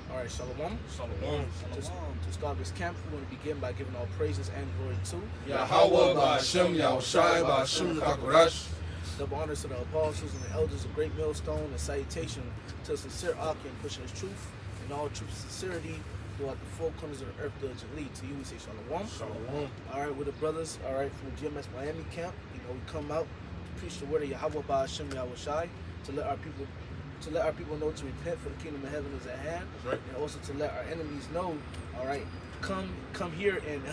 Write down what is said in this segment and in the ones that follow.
All right, Shalom. Shalom. To start this camp, we want to begin by giving all praises and glory to Yahweh Ba'Shem Yahushai Ba'Shem Kakorash. double honors to the apostles and the elders of Great Millstone, and salutation to the sincere Akim pushing his truth and all truth and sincerity throughout the four corners of the earth to lead. To you, we say Shalom. Shalom. All right, we're the brothers, all right, from the GMS Miami camp. You know, we come out to preach the word of Yahweh Ba'Shem Yahushai to let our people know to repent, for the kingdom of heaven is at hand. That's right. And also to let our enemies know, all right, come here and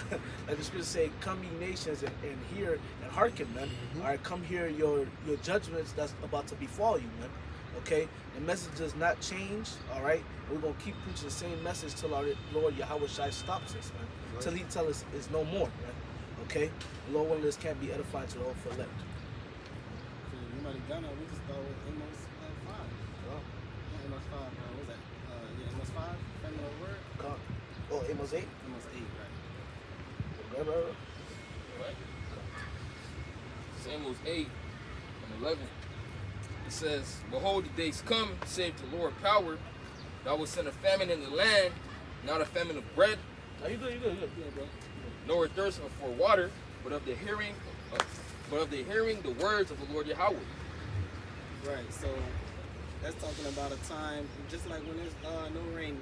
like the scripture say, come ye nations and hear and hearken, man. All right, come hear your judgments that's about to befall you, man. Okay, the message does not change. All right, we're gonna keep preaching the same message till our Lord Yahweh Shai stops us, man. Right. Till He tell us it's no more, man. Okay, the Lord willing, this can't be edifying to the whole elect. So you might have done it. We can start with Amos 5. Amos 5. What was that? Amos 5. Feminine word. Oh, Amos 8. Amos 8, right? Right. Amos 8 and 11. It says, behold, the days come, saith the Lord power, that I will send a famine in the land, not a famine of bread, Are you good? You good? Yeah, bro. nor a thirst for water, but of the hearing the words of the Lord Yahweh. Right. So that's talking about a time just like when there's no rain.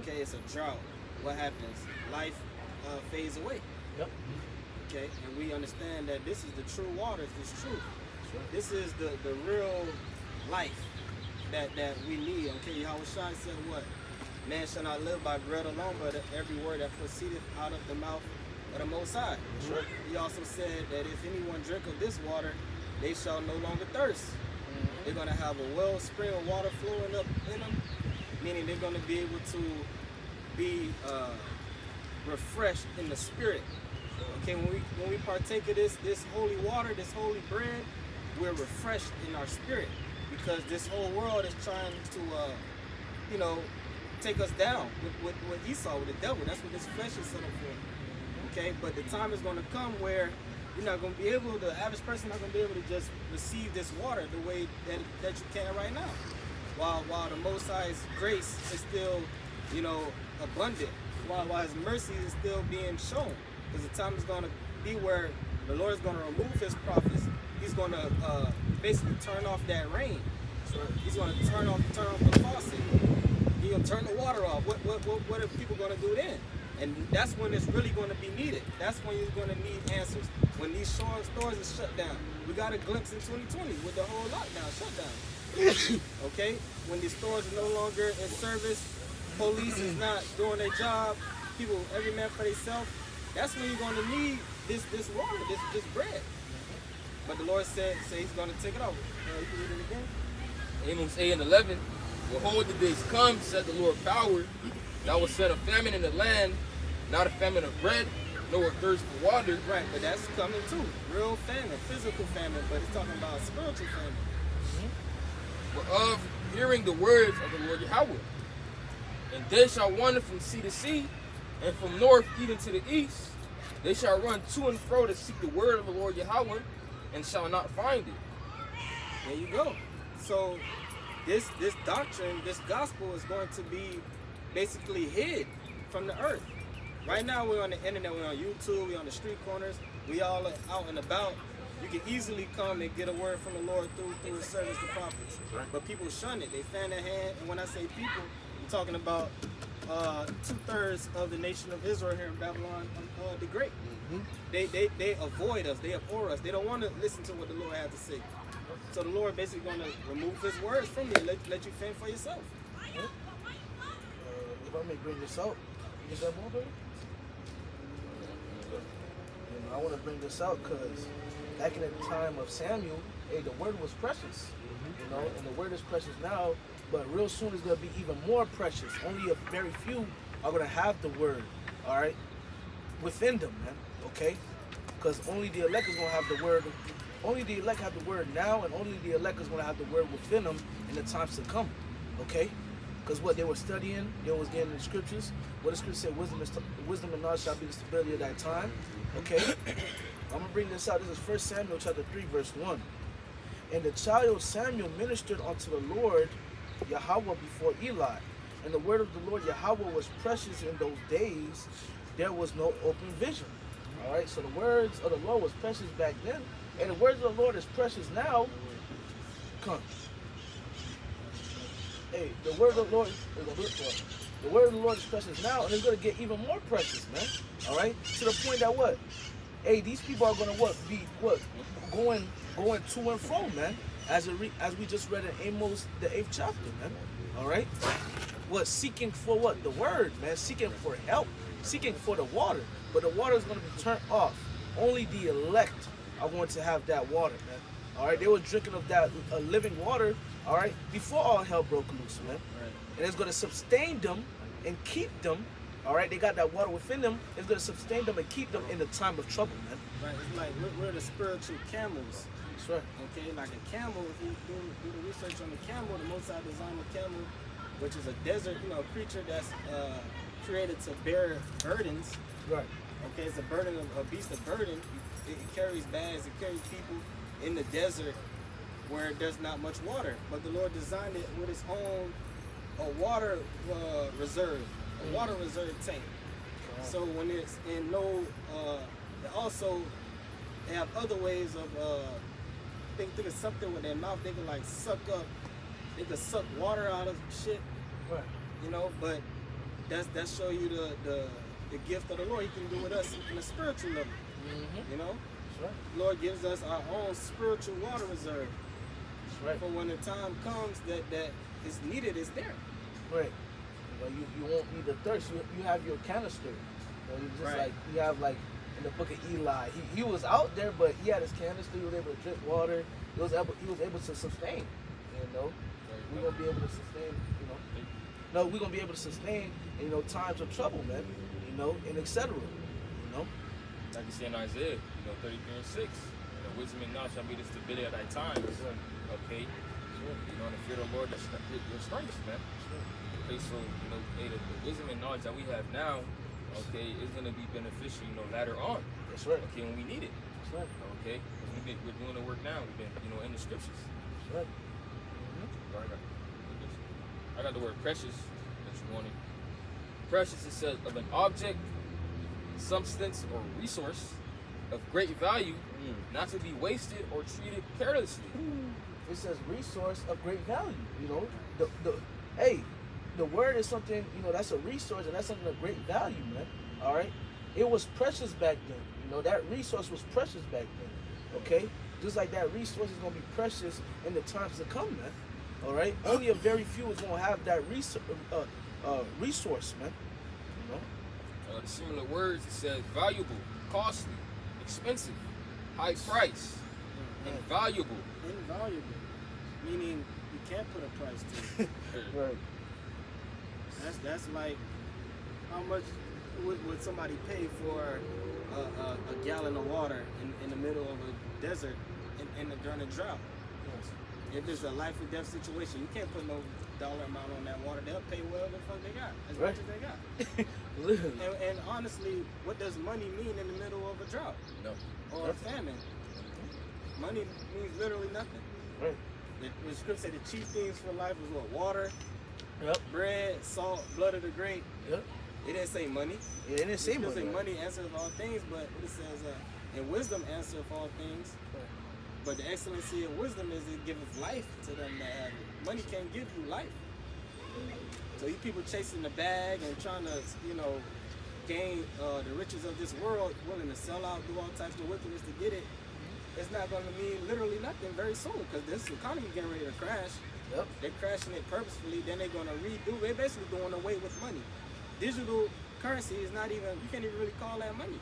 Okay, it's a drought. What happens? Life fades away. Yep. Okay, and we understand that this is the true waters, this truth. That's right. This is the real life that we need. Okay, Yahweh Shai said what? Man shall not live by bread alone, but every word that proceedeth out of the mouth of the Most High. That's right. He also said that if anyone drink of this water, they shall no longer thirst. They're going to have a wellspring of water flowing up in them, meaning they're going to be able to be refreshed in the spirit. Okay, when we partake of this holy water, this holy bread, we're refreshed in our spirit, because this whole world is trying to, take us down with Esau, with the devil. That's what this flesh is set up for. Okay, but the time is going to come where you're not going to be able, the average person not going to be able to just receive this water the way that you can right now. While the Most High's grace is still, abundant, while His mercy is still being shown. Because the time is going to be where the Lord is going to remove His prophets. He's going to basically turn off that rain. He's going to turn off the faucet. He's going to turn the water off. What are people going to do then? And that's when it's really going to be needed. That's when you're going to need answers. When these stores are shut down. We got a glimpse in 2020 with the whole lockdown shutdown. Okay? When these stores are no longer in service, police is not doing their job, people, every man for themselves, that's when you're going to need this water, this bread. But the Lord said He's going to take it over. You can read it again. Amos 8 and 11. Behold, the days come, said the Lord power, that I will send a famine in the land, not a famine of bread, nor a thirst for water. Right, but that's coming too. Real famine, physical famine, but it's talking about spiritual famine. But of hearing the words of the Lord Yahweh. And they shall wander from sea to sea, and from north even to the east. They shall run to and fro to seek the word of the Lord Yahweh, and shall not find it. There you go. So this doctrine, this gospel is going to be basically hid from the earth. Right now we're on the internet, we're on YouTube, we're on the street corners, we all are out and about. You can easily come and get a word from the Lord through His servants, the prophets. Right. But people shun it. They fan their hand. And when I say people, I'm talking about 2/3 of the nation of Israel here in Babylon the Great. They avoid us. They abhor us. They don't want to listen to what the Lord has to say. So the Lord basically going to remove His words from you and let you fend for yourself. If I may bring this out, you get that more, baby? I want to bring this out because back in the time of Samuel, the word was precious, and the word is precious now, but real soon it's going to be even more precious. Only a very few are going to have the word, all right, within them, man, okay? Because only the elect is going to have the word. Only the elect have the word now, and only the elect is going to have the word within them in the times to come, okay? Because what they were studying, they was getting in the scriptures. What the scripture said, wisdom and knowledge shall be the stability of that time. Okay? I'm going to bring this out. This is 1 Samuel chapter 3, verse 1. And the child Samuel ministered unto the Lord Yahweh before Eli. and the word of the Lord Yahweh was precious in those days, there was no open vision. All right, so the words of the Lord was precious back then, and the words of the Lord is precious now. Come. Hey, the word of the Lord the word of the Lord is precious now, and it's gonna get even more precious, man. All right, to the point that what? Hey, these people are gonna what? Be what? Going to and fro, man. As we just read in Amos the 8th chapter, man. All right. What? Seeking for what? The word, man. Seeking for help. Seeking for the water. But the water is gonna be turned off. Only the elect are going to have that water, man. All right. They were drinking of that living water. All right. Before all hell broke loose, man. And it's gonna sustain them and keep them. All right, they got that water within them. It's going to sustain them and keep them in the time of trouble, man. Right, it's like we're the spiritual camels. That's right. Okay, like a camel, if you do the research on the camel, the Most High designed the camel, which is a desert, creature that's created to bear burdens. Right. Okay, it's a beast of burden. It carries bags, it carries people in the desert where there's not much water. But the Lord designed it with his own water reserve. A water reserve tank. So when it's in also they have other ways of think of something with their mouth. They can like suck water out of shit. Right. But that show you the gift of the Lord. He can do with us in a spiritual level. Mm-hmm. That's right. The Lord gives us our own spiritual water reserve. That's right. For when the time comes that is needed, it's there. Right. You won't need the thirst. You have your canister. You just right. like you have like in the book of Eli. He was out there, but he had his canister. He was able to drink water. He was able to sustain. We're gonna be able to sustain. No, we're gonna be able to sustain. Times of trouble, man. And etc. Like you see in Isaiah, 33:6. Wisdom and knowledge shall be the stability of thy times. Okay. And the fear of the Lord, your strength, man. Okay, so the wisdom and knowledge that we have now, okay, is gonna be beneficial, later on. That's right. Okay, when we need it. That's right. Okay, because we're doing the work now. We've been, in the scriptures. That's right. Mm-hmm. I got the word precious that you wanted. Precious, it says of an object, substance, or resource of great value, not to be wasted or treated carelessly. It says resource of great value. The word is something, that's a resource, and that's something of great value, man. All right? It was precious back then. That resource was precious back then. Okay? Just like that resource is going to be precious in the times to come, man. All right? Only a very few is going to have that resource, man. The similar words, it says valuable, costly, expensive, high price, invaluable. Invaluable. Meaning you can't put a price to it. Right. That's like how much would somebody pay for a gallon of water in the middle of a desert during a drought? Yes. If it's a life or death situation, you can't put no dollar amount on that water. They'll pay whatever the fuck they got, as much as they got. Literally. And honestly, what does money mean in the middle of a drought? No. Or a famine? Money means literally nothing. Right. The scripture said the chief things for life is what? Water, Yep. bread, salt, blood of the grape. Yep. It didn't say money. Yeah, it didn't say It money. say money answers all things, but it says, and wisdom answers all things. Right. But the excellency of wisdom is it gives life to them that have it. Money can't give you life. So you people chasing the bag and trying to, gain the riches of this world, willing to sell out, do all types of wickedness to get it. It's not going to mean literally nothing very soon because this economy getting ready to crash. Yep. They're crashing it purposefully. Then they're going to redo. They're basically doing away with money. Digital currency is not even. You can't even really call that money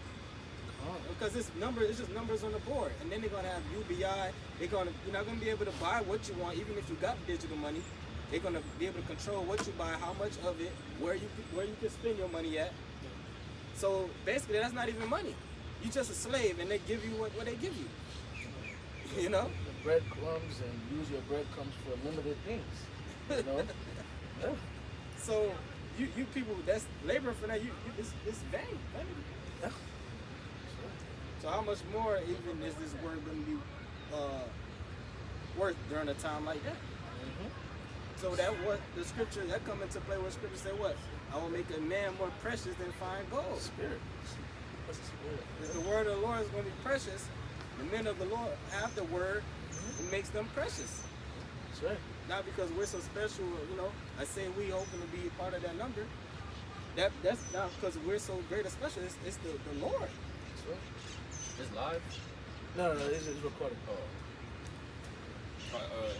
because it's just numbers on the board. And then they're going to have UBI. You're not going to be able to buy what you want, even if you got digital money. They're going to be able to control what you buy, how much of it, where you can spend your money at. So basically, that's not even money. You're just a slave, and they give you what they give you. The breadcrumbs, and use your breadcrumbs for limited things. Yeah. So you people that's labor for that. It's vain. Yeah. So how much more even is this word going to be worth during a time like that? Mm-hmm. So that what the scripture that come into play. What scripture say? What? I will make a man more precious than fine gold. Spirit. That's the spirit. If the word of the Lord is going to be precious, the men of the Lord have the word. It makes them precious. That's right. Not because we're so special, you know. I say we hoping to be part of that number. That's not because we're so great or special. It's the Lord. That's right. It's live. No, it's recorded.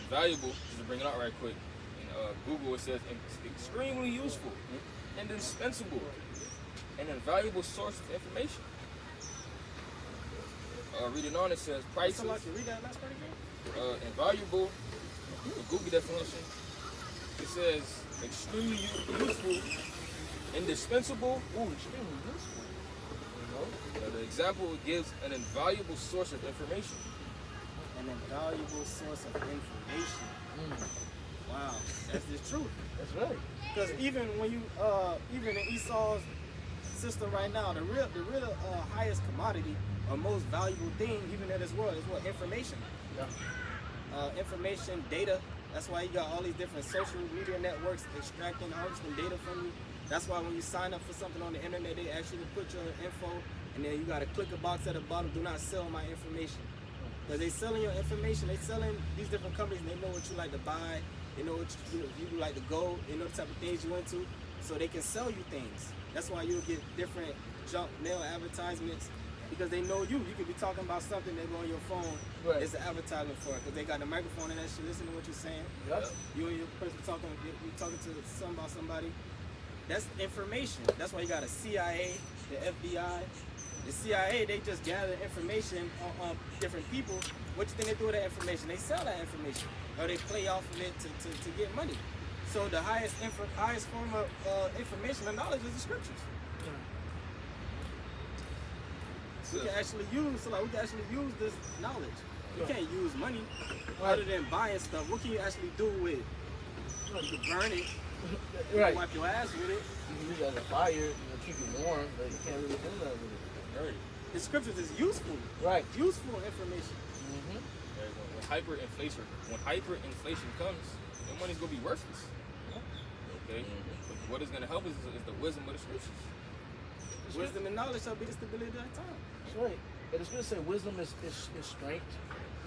Invaluable, just to bring it out right quick. In Google, it says extremely useful, indispensable, an invaluable source of information. Reading on, it says prices. Somebody can read that last part again? Invaluable, the Google definition. It says extremely useful, indispensable. Ooh, extremely useful. You know? The example gives an invaluable source of information. An invaluable source of information. Wow, that's the truth. That's right. Because even when you, even in Esau's system right now, the real highest commodity or most valuable thing, even in this world, is what? Information. Yeah. Information, data. That's why you got all these different social media networks extracting, harvesting data from you. That's why when you sign up for something on the internet, they ask you to put your info, and then you got to click a box at the bottom, do not sell my information. Because they selling your information, they selling these different companies, they know what you like to buy, they know what you like to go, they know the type of things you into, so they can sell you things. That's why you'll get different junk mail advertisements, because they know you. You could be talking about something, they go on your phone, Right. it's an advertisement for it, because they got the microphone and that shit, listen to what you're saying. Yep. You and your person talking, you talking to something about somebody. That's information. That's why you got a CIA, the FBI. The CIA, they just gather information on different people. What you think they do with that information? They sell that information, or they play off of it to get money. So the highest form of information and knowledge is the scriptures. We can actually use this knowledge. You can't use money other than buying stuff. What can you actually do with it? You can burn it. You Right. can wipe your ass with it. You can use it as a fire, you know, keep you warm, but you can't really do nothing with it. Right. The scriptures is useful. Right. Useful information. When hyperinflation comes, your money's gonna be worthless. Okay. But what is gonna help us is the wisdom of the scriptures. Wisdom and knowledge shall be the stability of that time. That's right. And it's going to say wisdom is strength.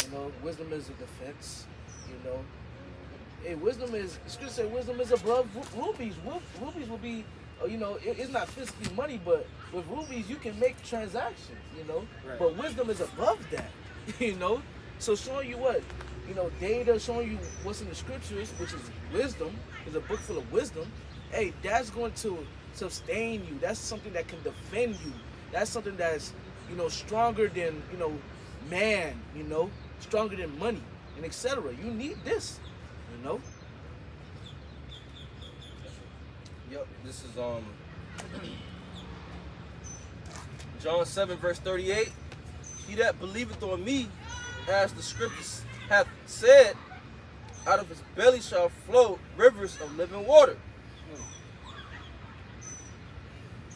You know, wisdom is a defense. You know, hey, wisdom is. It's going to say wisdom is above rubies. Rubies will be. You know, it's not physically money, but with rubies you can make transactions. You know, Right. but wisdom is above that. You know, so showing you what. You know, data showing you what's in the scriptures, which is wisdom, is a book full of wisdom. Hey, that's going to sustain you. That's something that can defend you. That's something that's, you know, stronger than, you know, man, you know, stronger than money, and etc. You need this, you know. Yep, this is John 7 verse 38. He that believeth on me, as the scriptures hath said, out of his belly shall flow rivers of living water.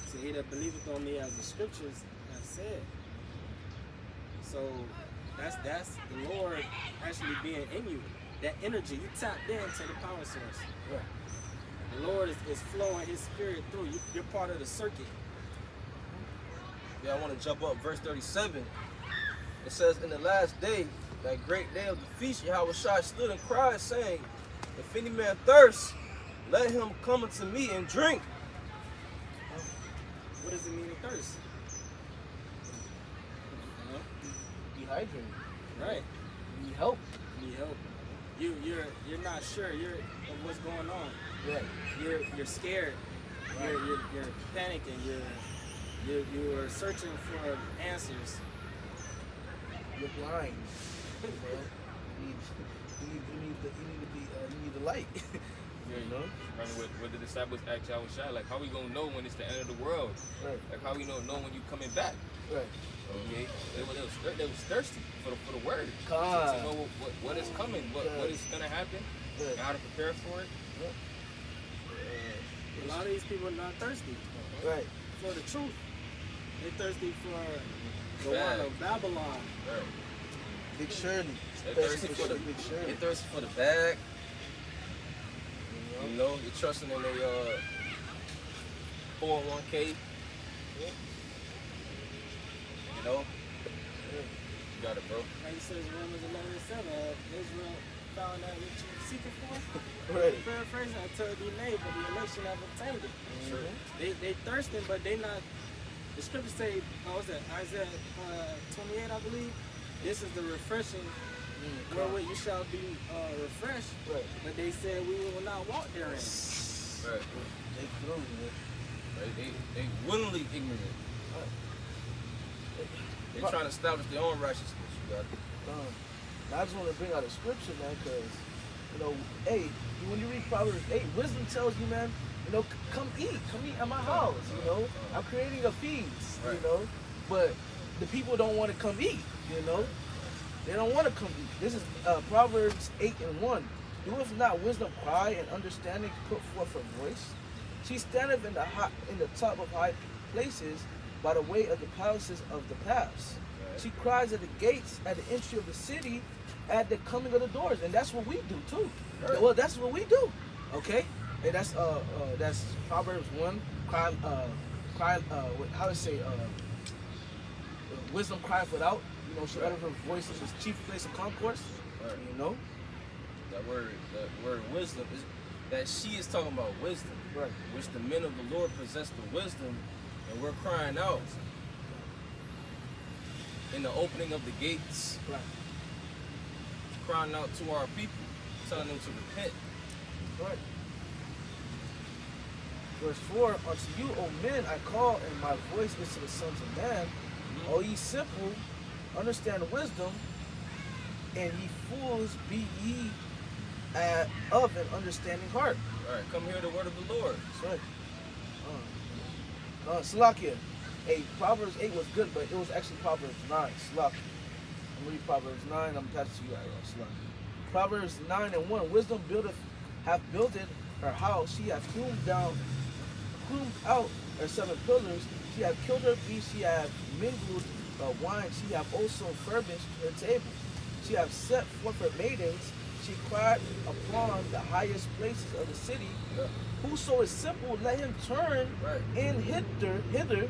So he that believeth on me, as the scriptures have said. So that's the Lord actually being in you. That energy, you tapped into the power source. Right. The Lord is flowing his spirit through you. You're part of the circuit. Yeah, I want to jump up verse 37. It says, in the last day, that great day of the feast, Yahweh Shai stood and cried, saying, if any man thirst, let him come unto me and drink. What does it mean to thirst? Dehydrated. Right. You need help. You need help. You're not sure of what's going on. Right. You're scared. Right. You're panicking. You're searching for answers. You're blind. You know? You need the light. Yeah, You know? Remember what the disciples asked Yahweh Shai, like, how we gonna know when it's the end of the world? Right. Like, how we know when you coming back? Right. Okay, they was thirsty for the word, God. to know what is coming, what is gonna happen, Right. and how to prepare for it. A lot of these people are not thirsty Right. for the truth. They're thirsty for the Bad. one of Babylon. Right. Big Shirley. They thirsty for the Big Shirley. They thirsty for the bag. You know, you're trusting in a 401k. You know? You got it, bro. Like you said, Romans 11:7, Israel found out what you were seeking for. Right. Paraphrasing, I told thee nay, but the election have obtained it. Sure. They thirsting, but they not. The scriptures say, what's that? Isaiah 28, I believe. This is the refreshing wherewith you shall be refreshed. Right. But they said we will not walk therein. Right. They through, man. Right. They willingly ignorant. They're trying to establish their own righteousness. You got it. Now I just want to bring out a scripture, man, because, you know, hey, when you read Proverbs 8, wisdom tells you, man, you know, come eat at my house, you know. I'm creating a feast, you know, but the people don't want to come eat, you know. They don't want to come eat. This is Proverbs 8:1. Doeth not wisdom cry and understanding put forth her voice? She standeth in the top of high places by the way of the palaces of the paths. She cries at the gates, at the entry of the city, at the coming of the doors, and that's what we do too. Right. Well, that's what we do. Okay, and that's Proverbs 1. How to say? Wisdom crieth without. You know, she uttered her voice in his chief place of concourse. Right. You know. That word wisdom is that she is talking about wisdom, Right. which the men of the Lord possess the wisdom, and we're crying out in the opening of the gates, Right. crying out to our people, telling them to repent. Right. Verse 4, unto you, O men, I call, and my voice is to the sons of man. O ye simple, understand wisdom, and ye fools, be ye of an understanding heart. All right, come hear the word of the Lord. That's right. Salakia. Hey, Proverbs 8 was good, but it was actually Proverbs 9. Salakia. I'm reading Proverbs 9. I'm passing to you right now. Salakia. Proverbs 9:1. Wisdom hath builded her house. She hath hewn out her 7 pillars. She hath killed her beast. She hath mingled wine. She hath also furbished her table. She hath set forth her maidens. She cried upon the highest places of the city. Yeah. Whoso is simple, let him turn in hither.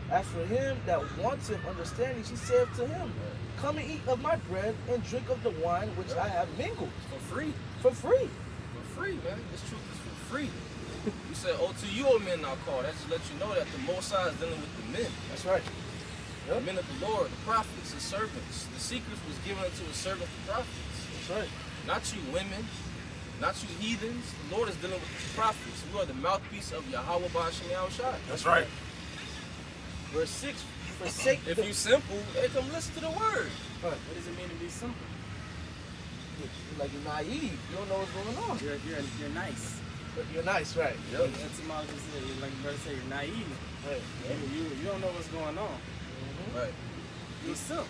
As for him that wants him understanding, she said to him, come and eat of my bread and drink of the wine which I have mingled. For free. For free. For free, man. This truth is for free. You said, oh, to you, O men, I'll call. That just let you know that the Most High is dealing with the men. That's right. The men of the Lord, the prophets, the servants. The secrets was given unto his servants, the prophets. That's right. Not you women, not you heathens. The Lord is dealing with the prophets. We are the mouthpiece of Yahweh Ba'ashem Yahushai. That's right. Verse 6, forsake If you simple, hey, come listen to the word. Right. What does it mean to be simple? Like you're naive. You don't know what's going on. You're nice. But you're nice, right? Yep. Etymology said, like the brother said, you're naive. Right. You don't know what's going on. Right. You're simple.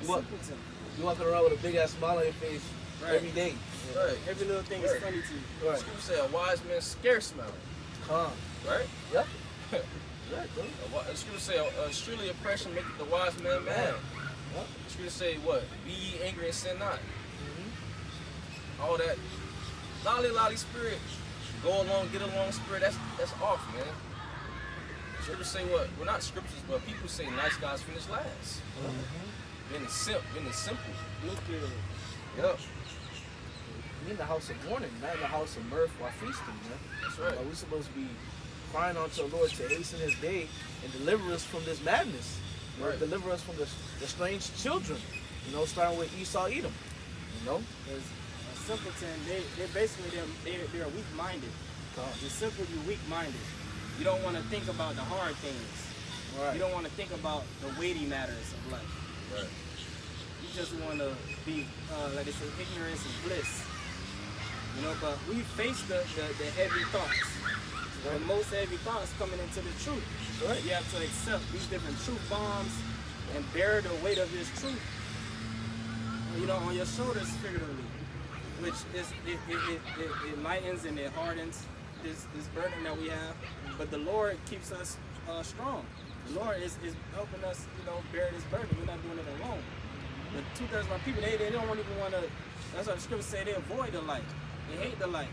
What? Simpleton. You're walking around with a big ass smile on your face every day. Right. Every little thing is funny to you. Right. Scripture say a wise man scarce smile. Calm. Right? Yep. Right, bro. Scripture say, surely oppression maketh the wise man mad. Yep. Scripture say what? Be ye angry and sin not. All that lolly spirit, go along, get along spirit, that's off, man. Scriptures say what? Well, not scriptures, but people say nice guys finish last. Being simple. Nuclear. Yep. We in the house of mourning, not in the house of mirth while feasting, man. That's right. We're supposed to be crying unto the Lord to hasten his day and deliver us from this madness. You know, Right. deliver us from the strange children. You know, starting with Esau, Edom. You know? Because a simpleton, they're weak-minded. You're simple, you're weak-minded. You don't want to think about the hard things. Right. You don't want to think about the weighty matters of life. Right. You just want to be, like they say, ignorance is bliss. You know, but we face the heavy thoughts. The most heavy thoughts coming into the truth. Right. You have to accept these different truth bombs and bear the weight of this truth, you know, on your shoulders figuratively, which is it lightens and it hardens this burden that we have. But the Lord keeps us strong. The Lord is helping us, you know, bear this burden. We're not doing it alone. But 2/3 of my people, they don't even want to. That's what the scriptures say. They avoid the light. They hate the light.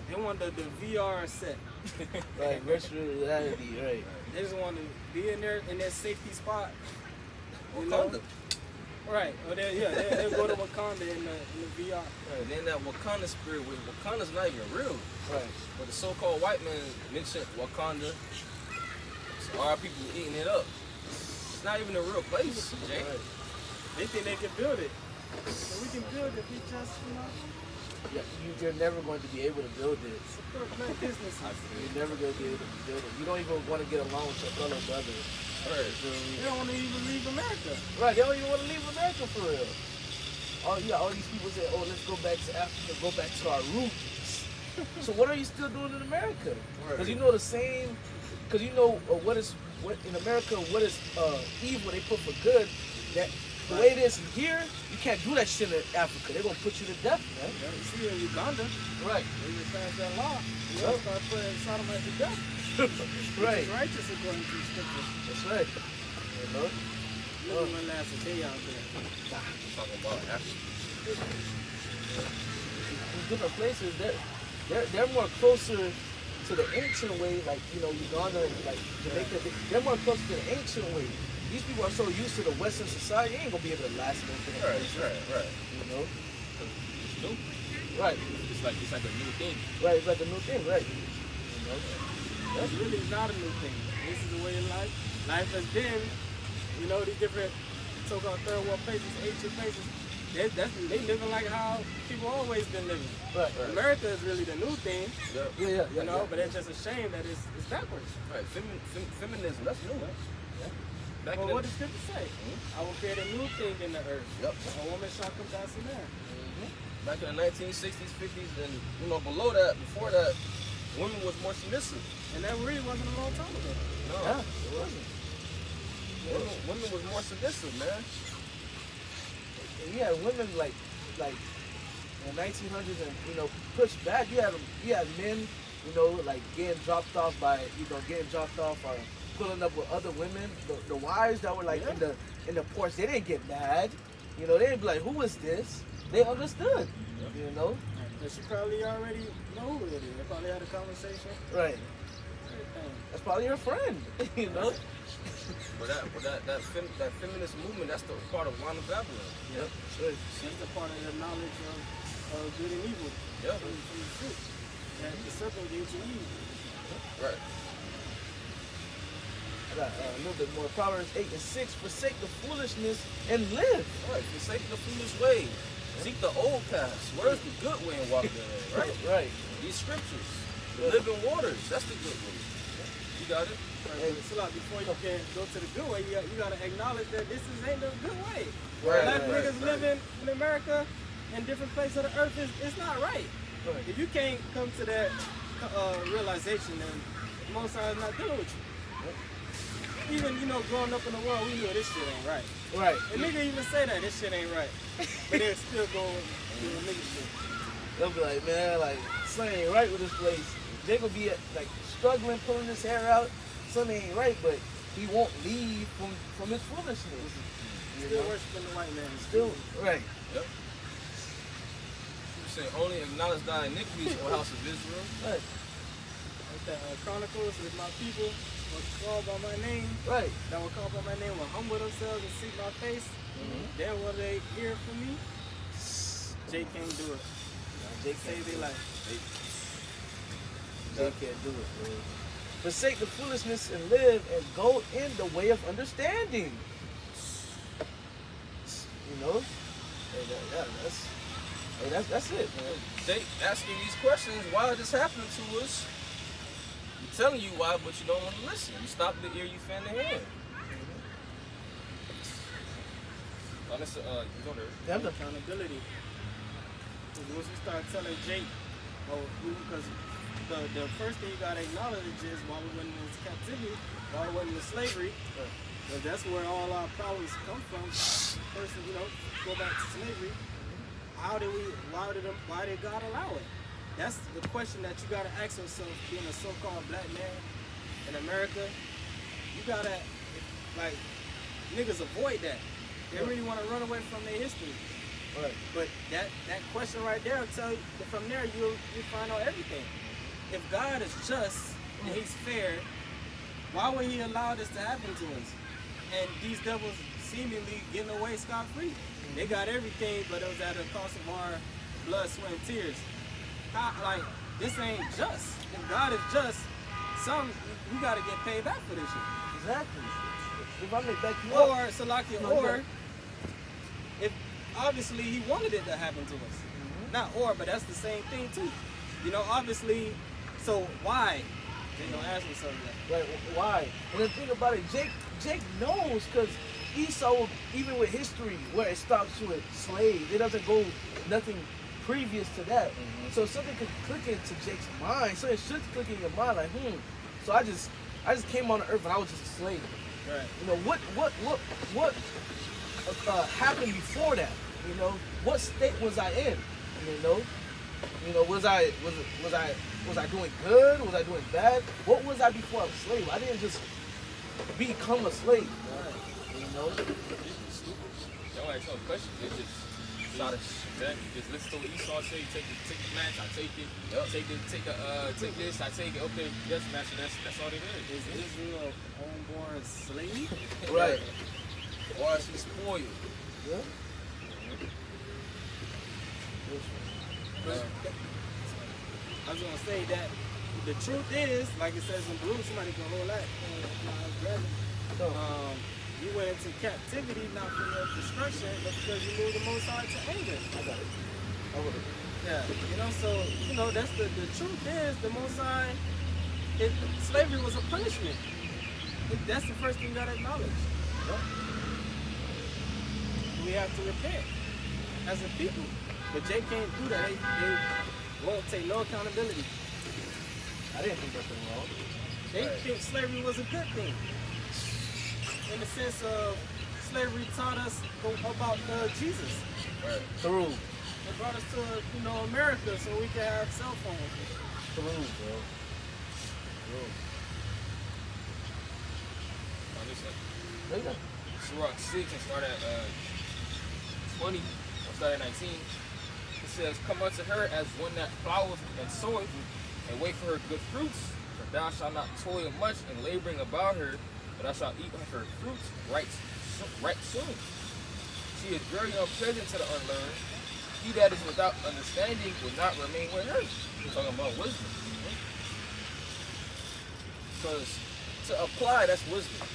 They want the VR set. Like virtual reality, right? They just want to be in their safety spot. You know? Wakanda. Right. Or they'll go to Wakanda in the VR. And then that Wakanda spirit, with Wakanda's not even real. Right. But the so-called white man mentioned Wakanda, so our people eating it up. It's not even a real place, Jay. Right. They think they can build it. So we can build it. We just, Yeah, you're never going to be able to build it. support black businesses. You're never going to be able to build it. You don't even want to get along with your fellow brothers. Right. You feel me? They don't want to even leave America. Right, they don't even want to leave America for real. All these people say, oh, let's go back to Africa, go back to our roots. So what are you still doing in America? Because you know the same, because you know what in America, what is evil they put for good, that the way it is here, you can't do that shit in Africa. They're going to put you to death, man. Yeah, you see in Uganda, Right. they just passed that law. You Yep. start putting sodomites to death. Right. It's righteous according to the scripture. That's right. You know? You don't even last a day out there. Talking about Africa. These different places, they're more closer to the ancient way, like, you know, Uganda and like Jamaica. They're more closer to the ancient way. These people are so used to the Western society, they ain't gonna be able to last them for that place. Right. You know? It's new. Right. It's like a new thing. Right. It's like a new thing, right? You know? It's really not a new thing. This is the way of life. Life has been, you know, these different so-called third world places, ancient places. They living like how people always been living. Right. America is really the new thing, Yeah. you know, but it's just a shame that it's backwards. Right. Feminism. That's new. Back But in what the, does scripture say? I will create a new thing in the earth. Yep. A woman shall confess in there. back in the 1960s, 50s, and below that, before that, women was more submissive. And that really wasn't a long time ago. No, Yeah, it wasn't. women was more submissive, man. And you had women like in the 1900s and pushed back. You had men, like getting dropped off or pulling up with other women. The wives that were like in the porch, they didn't get mad. They didn't be like, who is this? They understood. But she probably already know who it is. They probably had a conversation. Right. Everything. That's probably her friend. But that feminist movement, that's the part of Wine of Babylon. Yep. Sure. That's the part of the knowledge of good and evil. Yeah. From the fruit that the serpent gave to Eve. Right. I got a little bit more. Proverbs 8:6. Forsake the foolishness and live. Right. Forsake the foolish way. Seek the old paths. Where's the good way and walk therein, right? Right. These scriptures. The living waters. That's the good way. You got it? Right, so like before you can go to the good way, you gotta acknowledge that this ain't the good way. Right, Black right, niggas living in America in different places of the earth it's not right. Right. If you can't come to that realization, then the Most High is not dealing with you. Even growing up in the world, we knew this shit ain't right. Right. And nigga even say that this shit ain't right, but they still go doing nigga shit. They'll be like, man, something ain't right with this place. They gonna be struggling pulling his hair out. Something ain't right, but he won't leave from his foolishness. Still worshiping the white man. Still right. Yep. You say only acknowledge thy iniquities, O house of Israel. Right. Like that Chronicles with my people will call by my name. Right. That will call by my name will humble themselves and seek my face. Then will they hear from me? Jay can't do it. Jake Save their life. Jake can't do it, man. Forsake the foolishness and live and go in the way of understanding. That's it, man. They asking these questions, why is this happening to us? I'm telling you why, but you don't want to listen. You stop the ear, you fan the hand. You go there. Them the- Accountability. Because once you start telling Jake, because the first thing you gotta acknowledge is why we went into captivity, why we went into slavery. Because that's where all our problems come from. First, go back to slavery. Why did God allow it? That's the question that you gotta ask yourself, being a so-called black man in America. You gotta, niggas avoid that. They really wanna run away from their history. Right. But that question right there will tell you, from there you find out everything. If God is just and He's fair, why would He allow this to happen to us? And these devils seemingly getting away scot-free. They got everything, but it was at the cost of our blood, sweat, and tears. Like, this ain't just. If God is just, we got to get paid back for this shit. Exactly. If I may back you up. Or, Salakia, or, if obviously He wanted it to happen to us. Not or, but that's the same thing too. You know, obviously, so why? They gonna ask me something like Right, why? And the thing about it, Jake knows, because Esau, even with history, where it stops with slaves, it doesn't go nothing previous to that. So something could click into Jake's mind. Something should click in your mind, like, So I just came on the earth and I was just a slave. Right. You know, what happened before that? You know, what state was I in? You know, was I doing good? Was I doing bad? What was I before I was a slave? I didn't just become a slave. You know? Don't ask no questions. It's just not a shit. Just listen to what Esau say. Take the match. I take it. Take this. I take it. Okay, that's match. That's all it is. Is Israel a homeborn slave? Right. Or is he spoiled? Yeah. I was gonna say that the truth is, like it says in Baruch, somebody can hold that. You went into captivity not for your destruction, but because you moved the Most High to anger. I got it. Yeah, you know, so you know that's the truth is the Most High. Slavery was a punishment. That's the first thing you gotta acknowledge. We have to repent as a people, but Jake can't do that. They won't take no accountability. I didn't think nothing wrong. They think slavery was a good thing. In the sense of slavery taught us about Jesus. Right. True. It brought us to America so we could have cell phones. True, bro. True. Listen. Surah 6 and start at 20, or start at 19. It says, "Come unto her as one that ploweth and soweth, and wait for her good fruits. For thou shalt not toil much in laboring about her, but thou shalt eat of her fruits right soon. She is very unpleasant to the unlearned. He that is without understanding will not remain with her." We're talking about wisdom. Because to apply, that's wisdom.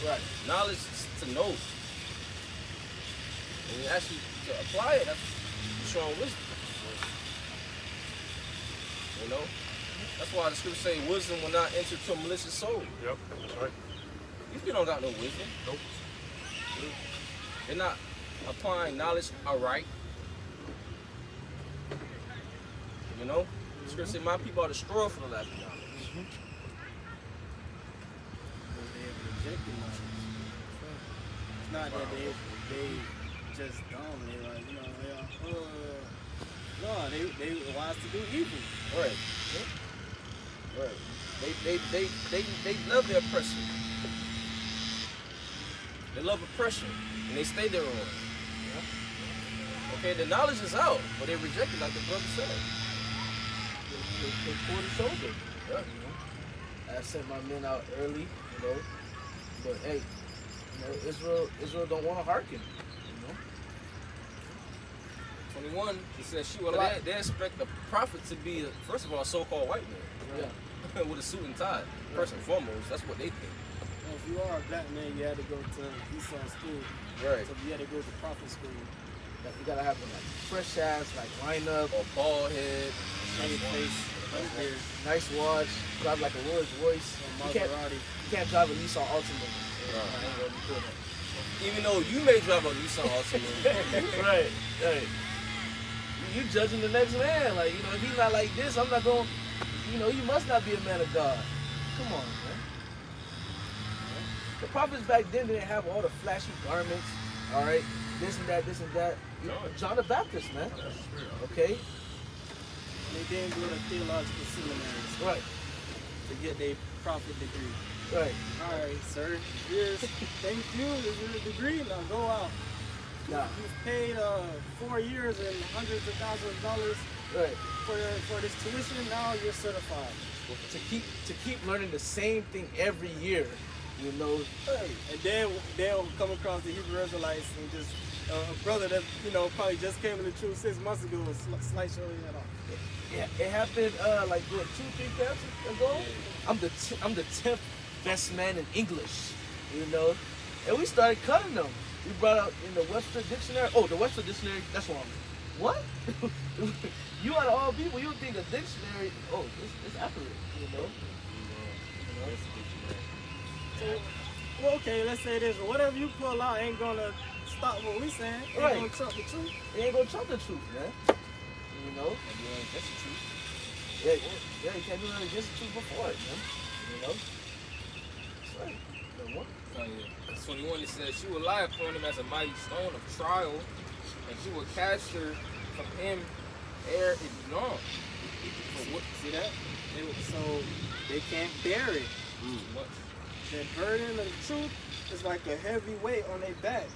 Right. Knowledge is to know. And you actually to apply it, that's showing wisdom. You know? That's why the scripture say wisdom will not enter to a malicious soul. Yep, that's right. These people don't got no wisdom. Nope. They're not applying knowledge aright. You know? The scripture say my people are destroyed for the lack of knowledge. It's not that they just dumb. They like, no, they wise to do evil. Right. Right. They love their oppression. They love oppression, and they stay there on it. Okay, the knowledge is out, but they reject it like the brother said. They pulled the shoulder. Yeah. I sent my men out early, but hey, Israel don't want to hearken, 21, it says, they expect the prophet to be, first of all, a so-called white man. Yeah. With a suit and tie, first and foremost. That's what they think. Well, if you are a black man, you had to go to Esau school. Right. So you had to go to prophet school. Like, you gotta have them like fresh ass, like line up, or bald head, shiny face, nice watch, drive like a Rolls Royce, Maserati. You can't drive a Nissan Altima. Even though you may drive a Nissan Altima. Right. You judging the next man, like, if he's not like this, I'm not going. You must not be a man of God. Come on, man. The prophets back then didn't have all the flashy garments. All right, this and that, this and that. John the Baptist, man. Okay. They didn't go to theological seminaries. Right. To get their prophet degree. Right. All right, sir. Thank you. Here's your degree. Now go out. Nah. You've paid 4 years and hundreds of thousands of dollars Right. for this tuition. Now you're certified. To keep learning the same thing every year, you know. And then they'll come across the Hebrew Israelites and just a brother that probably just came in the truth 6 months ago was slight show that off. Yeah, it happened like what, 2-3 camps ago. I'm the 10th best man in English, you know, and we started cutting them. We brought out in the Webster Dictionary. Oh, the Webster Dictionary. That's wrong. What? You out of all people, you would think a dictionary. Oh, it's accurate, you know. So, well, okay, let's say this. Whatever you pull out ain't gonna stop what we saying. Ain't Right. gonna trump the truth. It ain't gonna trump the truth, man. You know. That's the truth. Yeah, you can't do nothing against the truth before it, man. You know. That's right. No more. Oh, yeah. Verse 21, it says, she will lie upon him as a mighty stone of trial, and she will cast her from him ere it be gone. See that? So they can't bear it. What? The burden of the truth is like a heavy weight on their back.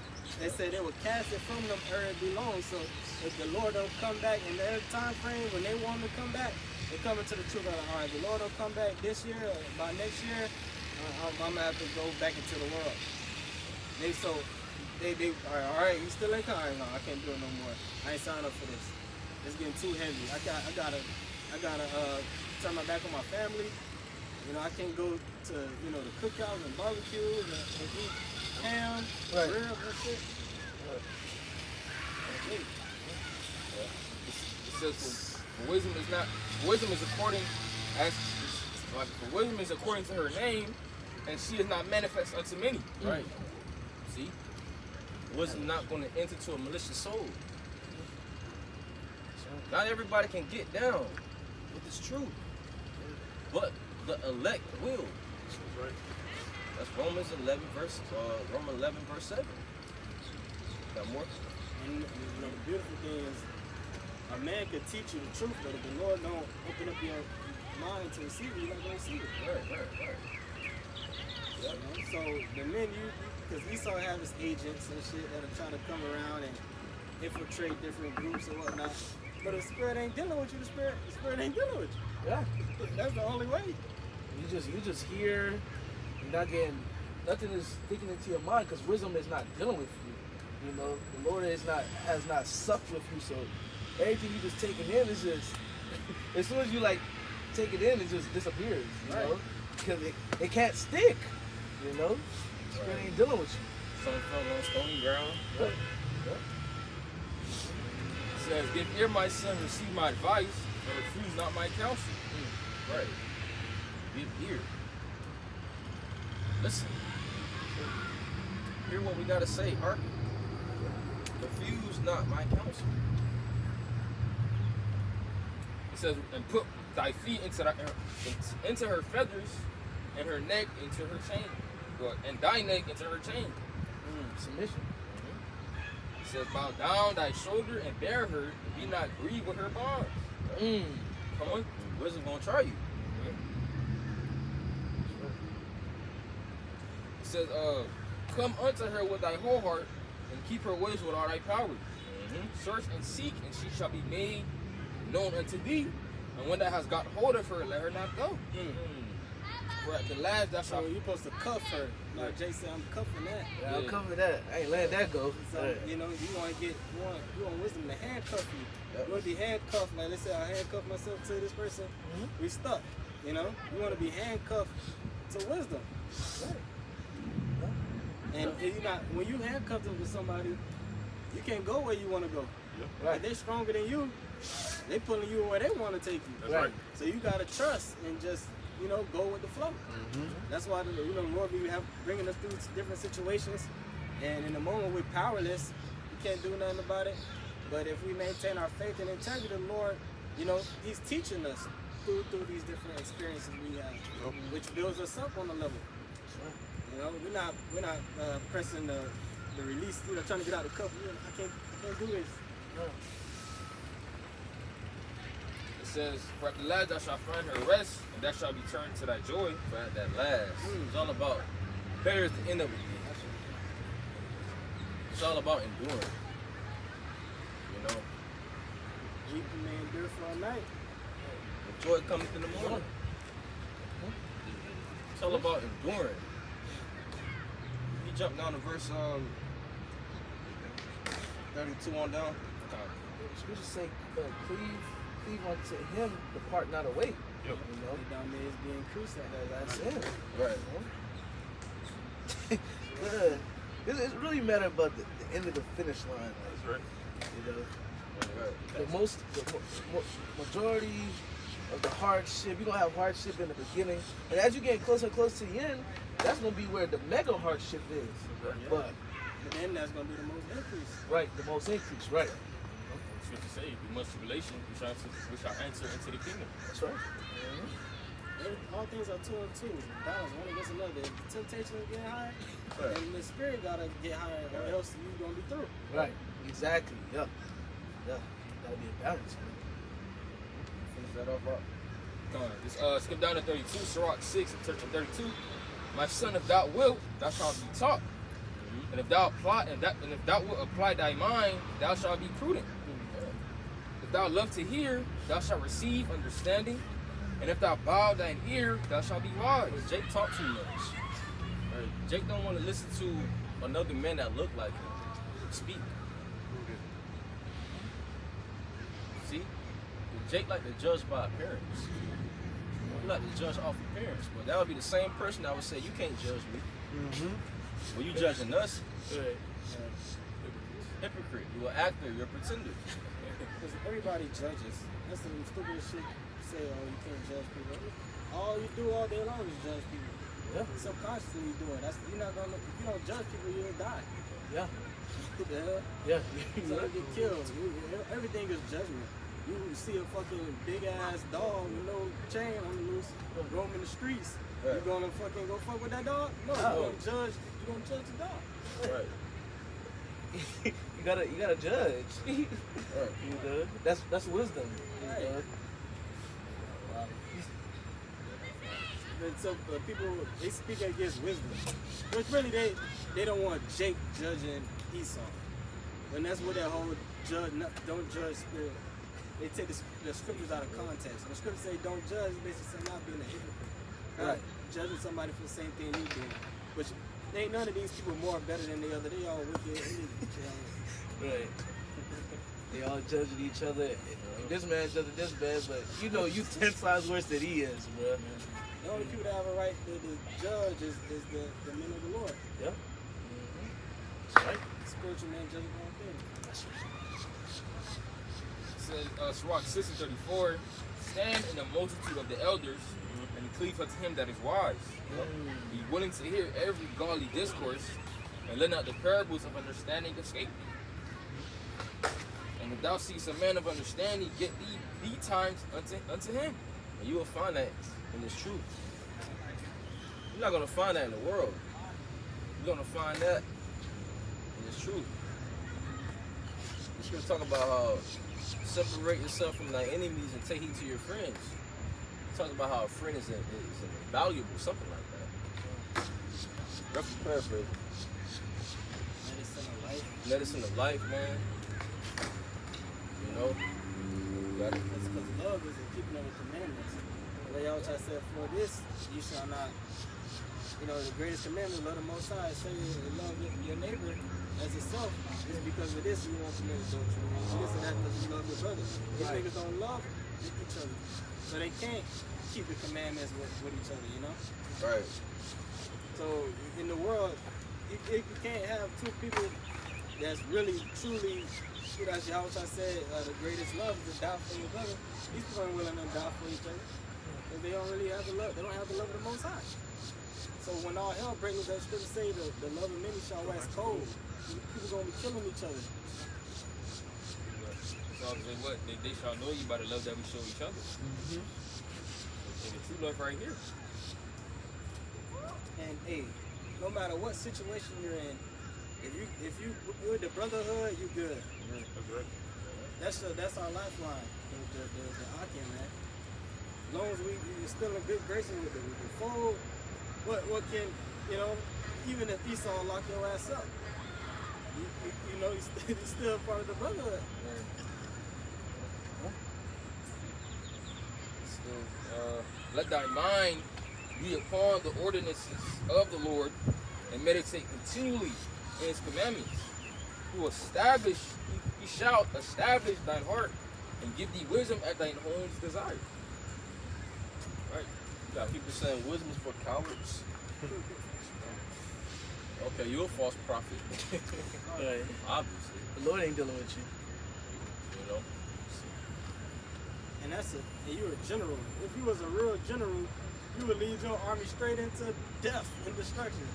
They said they would cast it from them ere it belongs. So if the Lord don't come back in their time frame when they want to come back, they come into the truth. Like, all right, the Lord don't come back this year, by next year, I'm gonna have to go back into the world. They all right, you still in car? No, I can't do it no more. I ain't signed up for this. It's getting too heavy. I gotta turn my back on my family. You know, I can't go to the cookouts and barbecues and eat ham, Right. ribs and shit. It says, for wisdom is according to her name, and she is not manifest unto many. Right. See? Wisdom not going to enter to a malicious soul. Not everybody can get down with this truth, but the elect will. Right. That's Romans 11 verse 7. Got more? And the beautiful thing is, a man could teach you the truth, but if the Lord don't open up your mind to receive it, you're not gonna receive it. Right. You know? So the men, because Esau have his agents and shit that'll try to come around and infiltrate different groups and whatnot. But if the spirit ain't dealing with you, the spirit ain't dealing with you. Yeah. That's the only way. You just hear. You're not getting. Nothing is sticking into your mind because wisdom is not dealing with you. You know, the Lord has not supped with you. So everything you just taking in is just. As soon as you like take it in, it just disappears. You know, because it can't stick. You know, spirit ain't dealing with you. Some fell on stony ground. Right. It says, give ear, my son, receive my advice, and refuse not my counsel. Right. Give ear. Listen. Hear what we gotta say. Hearken. Refuse not my counsel. It says, and put thy feet into her feathers, and her neck into her chain, and thy neck into her chain. Submission. It says, bow down thy shoulder and bear her, and be not grieved with her bonds. Come on. Wisdom gonna try you. It says, come unto her with thy whole heart, and keep her ways with all thy power. Search and seek, and she shall be made known unto thee. And when thou hast got hold of her, let her not go. For at the last thou So shalt. you're supposed to cuff her. Like Jay said, I'm cuffing that. Yeah, I'll cover that. I ain't letting that go. So, you know, you want wisdom to handcuff you. You want to be handcuffed. Like, let's say I handcuff myself to this person. We stuck. You know, you want to be handcuffed to wisdom. And you're not, when you handcuffed up with somebody, you can't go where you want to go. Right. Like, they're stronger than you. They pulling you where they want to take you. That's right. So you gotta trust and just, you know, go with the flow. That's why the Lord be bringing us through different situations, and in the moment we're powerless, we can't do nothing about it. But if we maintain our faith and integrity, the Lord, you know, He's teaching us through these different experiences we have, which builds us up on the level. You know, we're not pressing the release, you know, trying to get out of the cuff. You know, I can't do this. It says, for at the last thou shalt find her rest, and that shall be turned to thy joy. For at that last, it's all about better is the end of it. It's all about enduring. You know, Weeping may endure for a night. The joy cometh in the morning. it's all about enduring. You jump down to verse 32 on down. The scriptures say, cleave unto him, depart not away. Yep. You know, They down there is being crucified. that's it. Right. It really matter about the end of the finish line. That's right. You know, Right. the majority of the hardship, you're gonna have hardship in the beginning, and as you get closer and closer to the end, that's gonna be where the mega hardship is. Yeah. But But then that's going to be the most increase. right, the most increase, right? Scripture say, "Be much tribulation, we shall enter into the kingdom." That's right. All things are two and two. Balance one against another. If the temptation is getting higher, Right. then the spirit got to get higher, or else you're going to be through. Right, exactly. Yeah, gotta be a balance. Man. Finish that off up. Come on, just skip down to 32, Sirach 6 and 32. My son, if thou wilt, thou shalt be taught. And if thou wilt apply thy mind, thou shalt be prudent. If thou love to hear, thou shalt receive understanding. And if thou bow thine ear, thou shalt be wise. But Jake talk too much. Right. Jake don't want to listen to another man that look like him speak. See? Jake like to judge by appearance. You like to judge off appearance, but that would be the same person that would say, you can't judge me. Mm-hmm. Well, you judging us, Right. hypocrite. You an actor, you're a pretender. Because everybody judges. That's the stupidest shit to say, oh, you can't judge people. All you do all day long is judge people. Yeah. Subconsciously you do it. You're not gonna, if you don't judge people, you'll die. Yeah. What the hell? Yeah. So you get killed. Everything is judgment. You see a fucking big ass dog with no chain on the loose, roaming the streets. Right. You gonna fucking go fuck with that dog? No, No. you're gonna judge the dog. Right. you gotta judge. Right. You know? That's wisdom. You Right. know? And so people, they speak against wisdom, which really they don't want Jake judging Esau, and that's what that whole don't judge spirit. They take the scriptures out of context. When the scriptures say don't judge, it's basically saying not being a hypocrite, Right. Judging somebody for the same thing you do, which ain't none of these people more better than the other. They all wicked. Right. They all judging each other. This man judging this man, but you know you 10 times worse than he is, bro. The only people that have a right to judge is the men of the Lord. Yeah. That's right. Spiritual men judge all things. That's right. It says, Sirach 6 and 34, stand in the multitude of the elders, and cleave unto him that is wise. Be willing to hear every godly discourse, and let not the parables of understanding escape thee. And if thou seest a man of understanding, get thee times unto him. And you will find that in this truth. You're not going to find that in the world. You're going to find that in this truth. It's going to talk about how separate yourself from thy enemies and take heed to your friends. Talk about how a friend is invaluable, something like that. Roughly paraphrase. Medicine of life. Medicine of life, man. You know? You got it. It's because love is in keeping of the commandments. Like I said, for this you shall not. You know, the greatest commandment, love the Most High, say you love your neighbor as yourself. It's because of this you won't commit adultery. This and that because you love your brother. These Right. niggas don't love each other, so they can't keep the commandments with each other. You know. Right. So in the world, you can't have two people that's really, truly, as Yahweh said, the greatest love is to die for your brother. These people aren't willing to die for each other. Because they don't really have the love. They don't have the love of the Most High. So when all hell breaks, that scripture say the love of many shall wax cold. People gonna be killing each other. So what? They shall know you by the love that we show each other. Mm-hmm. And the true love right here. And hey, no matter what situation you're in, if you're the brotherhood, you good. That's right. That's our lifeline. The Akim, man. As long as we're still in good graces with the fold, what can, you know, even if Esau lock your ass up, You know, he's still part of the brotherhood. So, let thy mind be upon the ordinances of the Lord, and meditate continually in his commandments. He shall establish thine heart, and give thee wisdom at thine own desire. Right? You got people saying wisdom is for cowards. Okay, you're a false prophet. Right. Obviously. The Lord ain't dealing with you. You know? And and you're a general. If you was a real general, you would lead your army straight into death and destruction.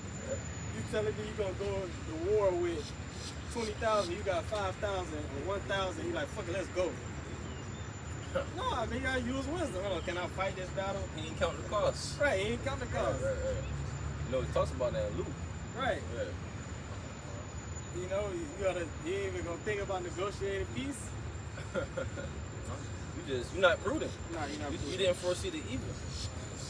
You telling me you gonna go to war with 20,000, you got 5,000 or 1,000, you like, fuck it, let's go. No, I mean, you gotta use wisdom. Oh, can I fight this battle? He ain't counting the costs. Right, he ain't counting the cost. Right. You know, he talks about that in Luke. Right. Yeah. You know, you ain't even gonna think about negotiating peace. You're not prudent. Nah, you're not You didn't foresee the evil.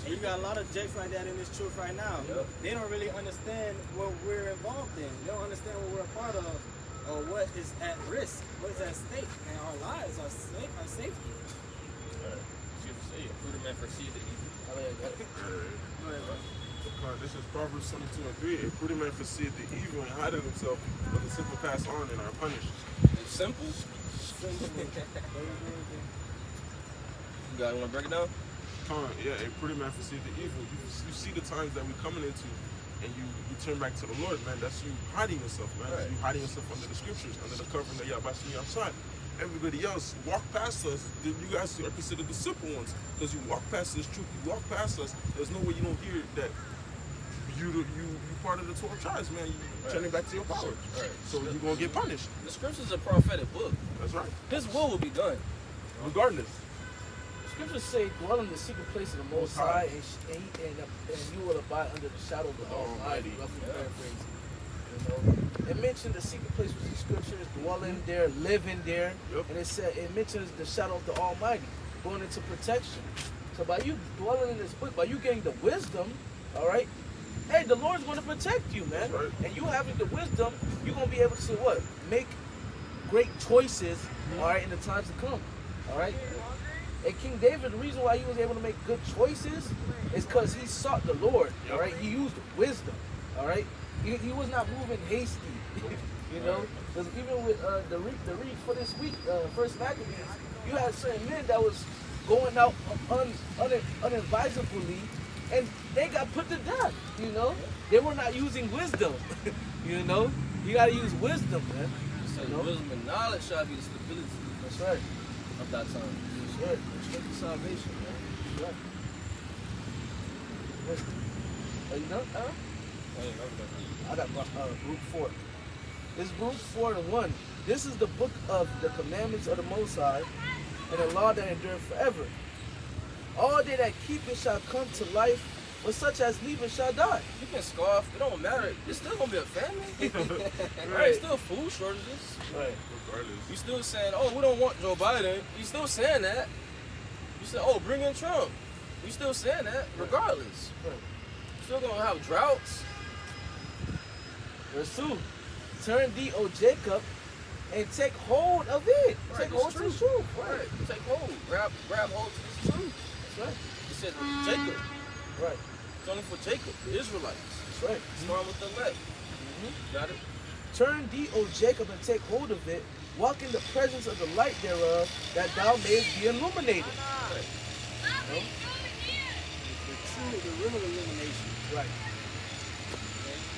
And you got a lot of jakes like that in this truth right now. Yep. They don't really understand what we're involved in. They don't understand what we're a part of or what is at risk, what is at stake. And our lives, our safety. Say, a prudent man foresees the evil. This is Proverbs 22:3. A prudent man foreseeth the evil and hideth himself, but the simple pass on and are punished. It's simple. You want to break it down? Yeah, a prudent man foreseeth the evil. You see the times that we're coming into, and you turn back to the Lord, man. That's you hiding yourself, man. Right. You hiding yourself under the scriptures, under the covering of Yahweh outside. Everybody else walk past us. You guys are considered the simple ones because you walk past this truth. You walk past us. There's no way you don't hear that you part of the 12 tribes, man. You turning back to your power. Right. So you're gonna get punished. The scripture's a prophetic book. That's right. His will be done. Regardless. Scriptures say, dwell in the secret place of the Most High, and you will abide under the shadow of the Almighty. Roughly paraphrasing. You know, it mentioned the secret place was the scriptures, dwelling there, living there, and it mentions the shadow of the Almighty, going into protection. So by you dwelling in this book, by you getting the wisdom, all right, hey, the Lord's going to protect you, man. Right. And you having the wisdom, you're going to be able to what? Make great choices, all right, in the times to come, all right. And King David, the reason why he was able to make good choices is because he sought the Lord, all right? He used wisdom, all right? He was not moving hasty, you know? Because even with the read for this week, First Maccabees, you had certain men that was going out unadvisedly, and they got put to death, you know? They were not using wisdom, you know? You got to use wisdom, man. So You know? wisdom and knowledge shall be the stability That's right. of that time. That's right. Strength of salvation, man. That's right. Wisdom. Are you done, Aaron? I got group 4. This is group 4 and 1. This is the book of the commandments of the Most High and the law that endure forever. All they that keep it shall come to life, but such as leave it shall die. You can scoff, it don't matter. It's still gonna be a famine. Right? It's still food shortages. Right. Regardless. You still saying, oh, we don't want Joe Biden. You still saying that. You said, oh, bring in Trump. You still saying that, regardless. Right. Still gonna have droughts. Verse 2. Turn thee, O Jacob, and take hold of it. Right, Take this hold to the truth. Right. Take hold. Grab hold to this truth. That's right. He said Jacob. Right. It's only for Jacob, the Israelites. That's right. Start with the elect. Got it? Turn thee, O Jacob, and take hold of it. Walk in the presence of the light thereof, that thou mayest be illuminated. Right. You know? The real illumination. Right.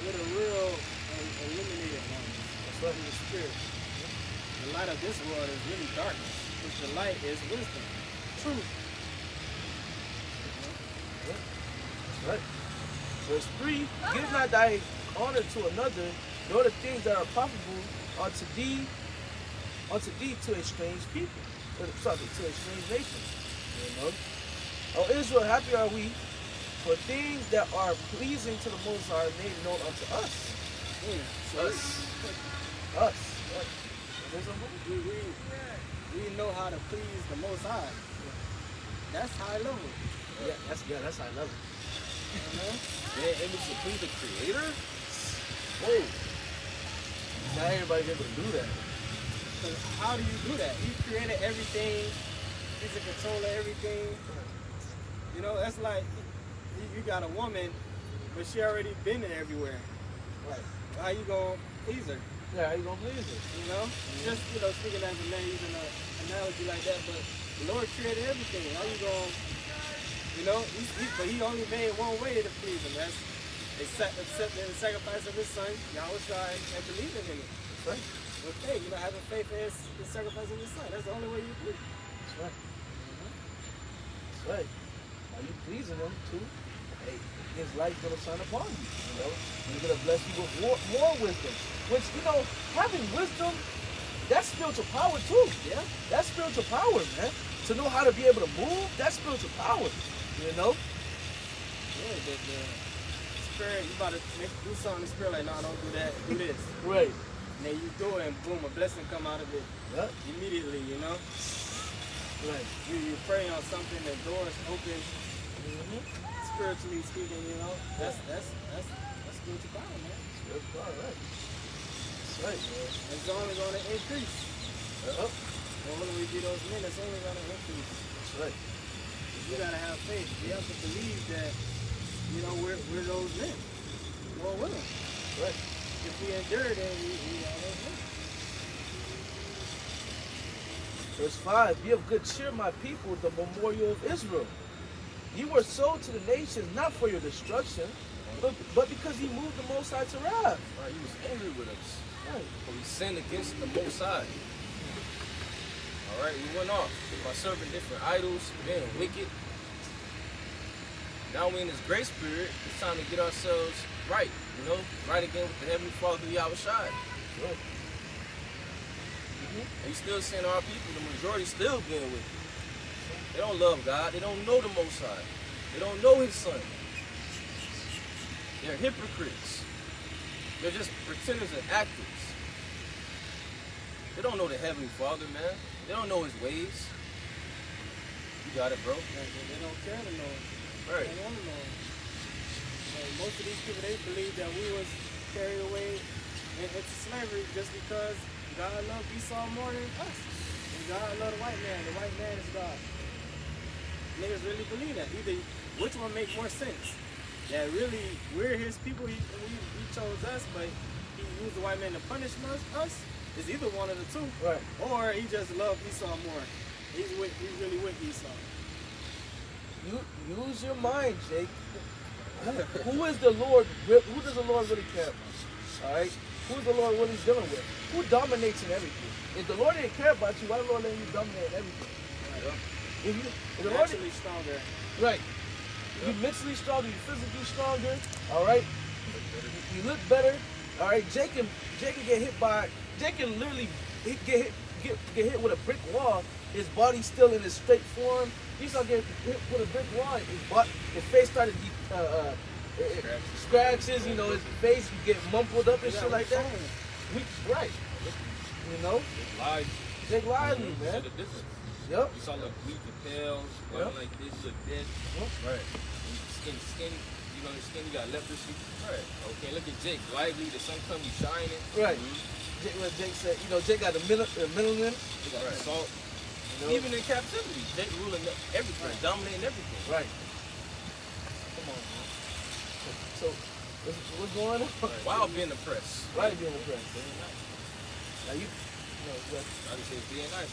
We're the real illuminated ones. That's right. In the spirit. The light of this world is really darkness, which the light is wisdom, truth. That's right. Verse 3. Give not thy honor to another, nor the things that are profitable unto thee to a strange people. Sorry, to a strange nation. You know? O Israel, happy are we, for things that are pleasing to the Most High are made known unto us. Us. Us. Right. We know how to please the Most High. That's high level. Yeah, that's high level. You know? Being able to please the Creator? Whoa. Not everybody's able to do that. Because how do you do that? He created everything. He's in control of everything. You know, that's like you got a woman, but she already been everywhere. Right. How you gonna please her? Yeah, how you gonna please her? You know, just speaking as a man, using an analogy like that. But the Lord created everything. How you gonna, but He only made one way to please Him. That's accepting the sacrifice of His Son, Yahweh, and believing in it. That's right. With faith, having faith in His sacrifice of His Son. That's the only way you please. That's right. That's right. Are you pleasing Him too? Hey, His light's gonna shine upon you. You know, He's gonna bless you with more wisdom. Which, having wisdom, that's spiritual power too. Yeah. That's spiritual power, man. To know how to be able to move, that's spiritual power. You know? Yeah, the spirit, you about to do something, the spirit like, no, don't do that, do this. Right. And then you do it and boom, a blessing come out of it. Yep. Immediately, Right. You pray on something, the doors open, spiritually speaking, that's spiritual power, man. Spiritual power, right. That's right, man. It's only going to increase. Yep. And when we do those men, it's only going to increase. That's right. You got to have faith. You have to believe that, we're those men. Lord willing. Right. If we endure, then we are those men. Verse 5, be of good cheer, my people, the memorial of Israel. You were sold to the nations, not for your destruction, but because He moved the Most High to wrath. Right, He was angry with us. Right. But we sinned against the Most High. All right, we went off by serving different idols, being wicked. Now we in this grace period. It's time to get ourselves right, right again with the Heavenly Father, Yahweh Shai. Right. And you still seeing our people, the majority still being wicked. They don't love God. They don't know the Most High. They don't know His Son. They're hypocrites. They're just pretenders and actors. They don't know the Heavenly Father, man. They don't know His ways. You got it, bro. They don't care to know Him. Right. They don't want to know Him. Most of these people, they believe that we was carried away into slavery just because God loved Esau more than us. And God loved the white man. The white man is God. Niggas really believe that. Either which one makes more sense? That really we're His people. He chose us, but He used the white man to punish us. It's either one of the two. Right. Or He just loved Esau more. He's really with Esau. Use your mind, Jake. Who is the Lord? Who does the Lord really care about? All right. Who's the Lord really dealing with? Who dominates in everything? If the Lord didn't care about you, why the Lord letting you dominate in everything? Right. If the Lord Mentally stronger. right. You mentally stronger, you physically stronger. All right. You look better. All right. Jake can get hit by. Jake can literally get hit with a brick wall. His body's still in his straight form. He started getting hit with a brick wall. His face started scratches. His face get mumbled up and shit like that. Right. Jake Lively, man. The difference. Yep. You saw look weak and pale, Yep. like this, look dead. Right. Skinny. His skin, you got leprosy. Right. Okay, look at Jake. Lively, the sun come, you shining. Right. Jake said, Jake got the melanin. He got Right. salt. Even in captivity, Jake ruling everything, dominating everything. Right. Come on, man. So, what's going on? While being oppressed. Right, being oppressed. Being nice. Now I just say being nice.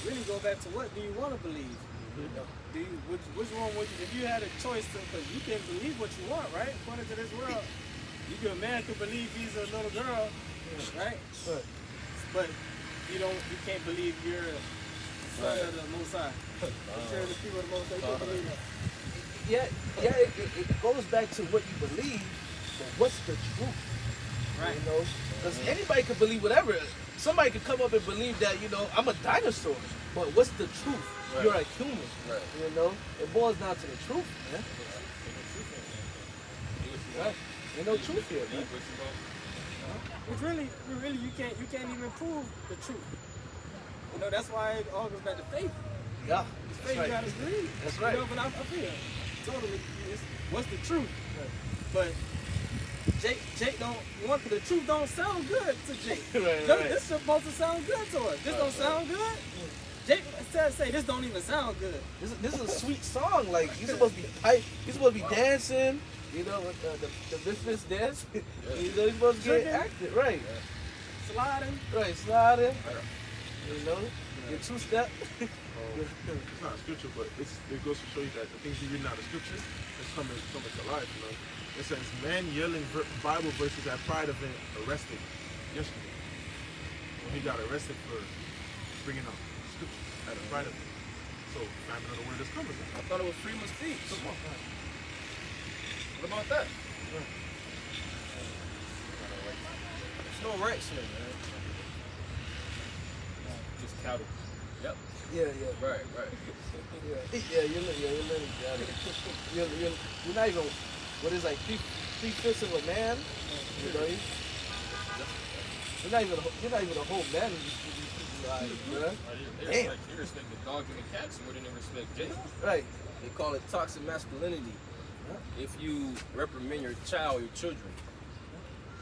Really go back to what do you want to believe? Do you, which one would you, if you had a choice to, because you can believe what you want, right? According to this world, a man can believe he's a little girl, right? Right. But you can't believe you're a son of the Most High. Sure, the people of the Most High, you can't believe that. Yeah, it goes back to what you believe, but what's the truth? Right. Because anybody could believe whatever. Somebody could come up and believe that, I'm a dinosaur. But what's the truth? Right. You're a human. Right. It boils down to the truth, man. Right. Ain't no truth here, man. Which really, you can't even prove the truth. That's why it all goes back to faith. Yeah. Faith That's right. got us believe. That's right. But I feel totally, what's the truth? But Jake don't want the truth. Don't sound good to Jake. Right. This supposed to sound good to us. This don't sound good. Jake said, "Say this don't even sound good." This is a sweet song. Like you're supposed to be hype. You're supposed to be dancing. You know, with the Memphis dance. You know, you're supposed to get Tricking. active, right? Sliding. Right, sliding. You know, your two-step. It's not scripture, but it goes to show you that the things you read out of scripture is coming to life. You know, it says man yelling Bible verses at Pride event arrested yesterday. He got arrested for bringing up scripture at a Pride event. So family know the word is coming. I thought it was freedom of speech. Come on, man. What about that? There's no rights here, man. Just cattle. Yep. Yeah. Right. Yeah, you're living. You're not even. What is like three-fifths of a man? You know, you're not even a whole man. Bruh. They respect the dogs and the cats more than they respect Jake. Right. They call it toxic masculinity. If you reprimand your child, your children,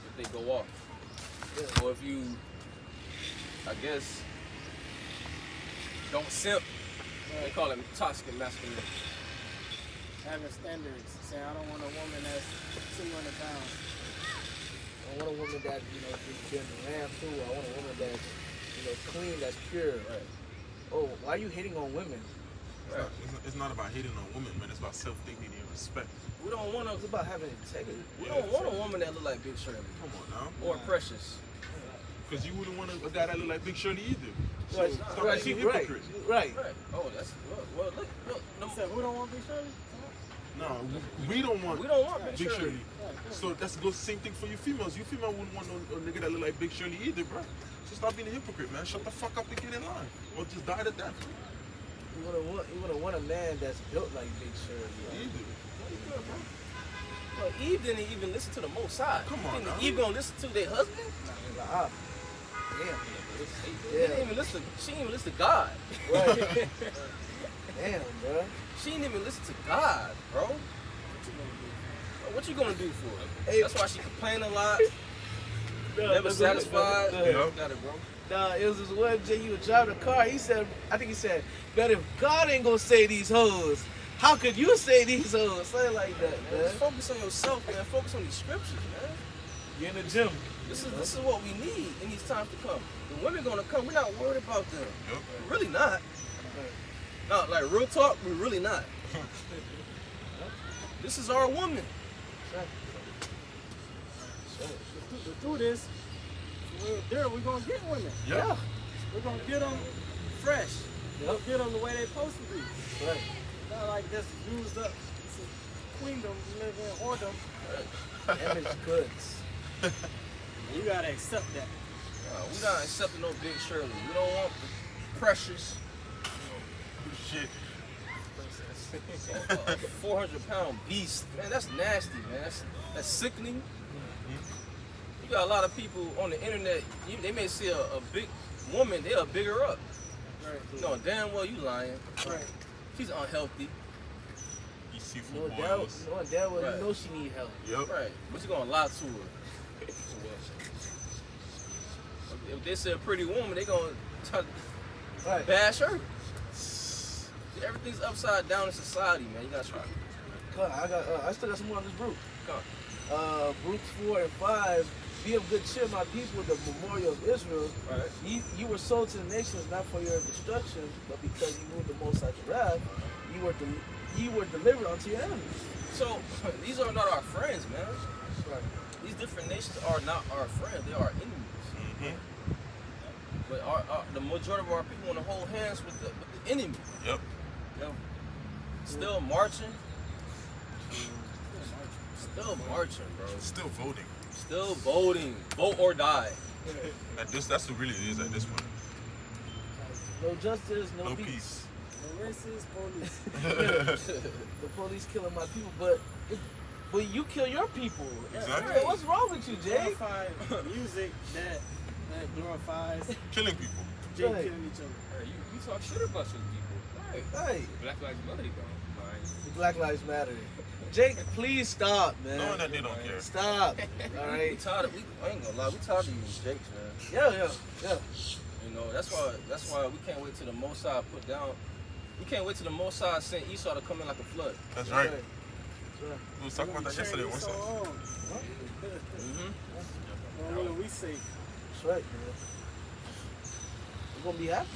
if they go off, Yeah. or if you, I guess, don't simp, they call it toxic masculinity. Having standards. Saying I don't want a woman that's 200 pounds. I want a woman that just been ran through. I want a woman that's clean, that's pure. Right. Oh, why are you hating on women? It's not about hating on women, man. It's about self-dignity and respect. We don't want It's to. about having integrity. We don't want a woman that look like Big Shirley Come on now. or Precious. Because you wouldn't want a guy that look like Big Shirley either. So Right, stop right, being right, hypocrite. right. Right. Oh, that's well. Look. You said who don't want Big Shirley? No, we don't want We don't want Big Big Shirley. Shirley. So that's the same thing for you females. You female wouldn't want a nigga that look like Big Shirley either, bro. So stop being a hypocrite, man. Shut the fuck up and get in line. Or just die to death. You wanna want a man that's built like Big Shirley. Right? Either. Well, Eve didn't even listen to the Most High. Come on, You think now. Eve gonna listen to their husband? Like, ah, They didn't even listen. She didn't even listen to God. damn, right. Damn, bro. She didn't even listen to God, bro. What you gonna do for her? Hey. That's why she complained a lot. Never satisfied. Yeah. Got it, bro. Nah, it was this one day you was driving the car. I think he said, but if God ain't gonna say these hoes, how could you say these hoes? Something like that, Man, man. just focus on yourself, man. Focus on these scriptures, man. You're in the gym. This is what we need in these times to come. The women gonna come. We're not worried about them. Yep. We're really not. No, like real talk, we're really not. This is our woman. The truth is, we're gonna get women. Yeah. We're gonna get them fresh. Yep. Get them the way they're supposed to be. Right. Not like this used up queendom, living in whoredom. Damaged goods. You gotta accept that. We're not accepting no Big Shirley. We don't want the Precious. Shit. A 400-pound beast, man. That's nasty, man. That's sickening. You got a lot of people on the internet. They may see a big woman, they'll big her up. Right. You know damn well you lying. Right. She's unhealthy. You see No food doubt. boils. No doubt. Right. You know she need help. Yep. Right. But you gonna lie to her. If they say a pretty woman, they gonna try to Right. bash her. Everything's upside down in society, man. You gotta try. Come on, I still got some more on this brew. Come. Brutes 4 and 5. Be of good cheer, my people, the memorial of Israel. Right. You were sold to the nations not for your destruction, but because you moved the Most High's wrath. You were delivered unto your enemies. So these are not our friends, man. Right. These different nations are not our friends. They are our enemies. Mm-hmm. But the majority of our people want to hold hands with the enemy. Yep. You know? Still marching. Still marching, bro. Still voting. Still voting. Vote or die. That's what really it is at this point. No justice, no No peace. peace. The racist police. The police killing my people, but you kill your people. Exactly. Hey, what's wrong with you, Jay? Glorify music that glorifies Killing people. Jake Right. killing each other. Hey, you talk shit about your people. Right. Hey, Black Lives Matter, don't. Black Lives Matter. Jake, please stop, man. Knowing that they don't care. Stop. All We right. tired of, I ain't gonna lie, we tired of these Jakes, man. Yeah. You know, that's why we can't wait till the Most High put down. We can't wait till the Most High sent Esau to come in like a flood. That's right. That's right. We was talking about that yesterday. What's up? Mm-hmm. Well, we safe. That's right, man. We're gonna be happy.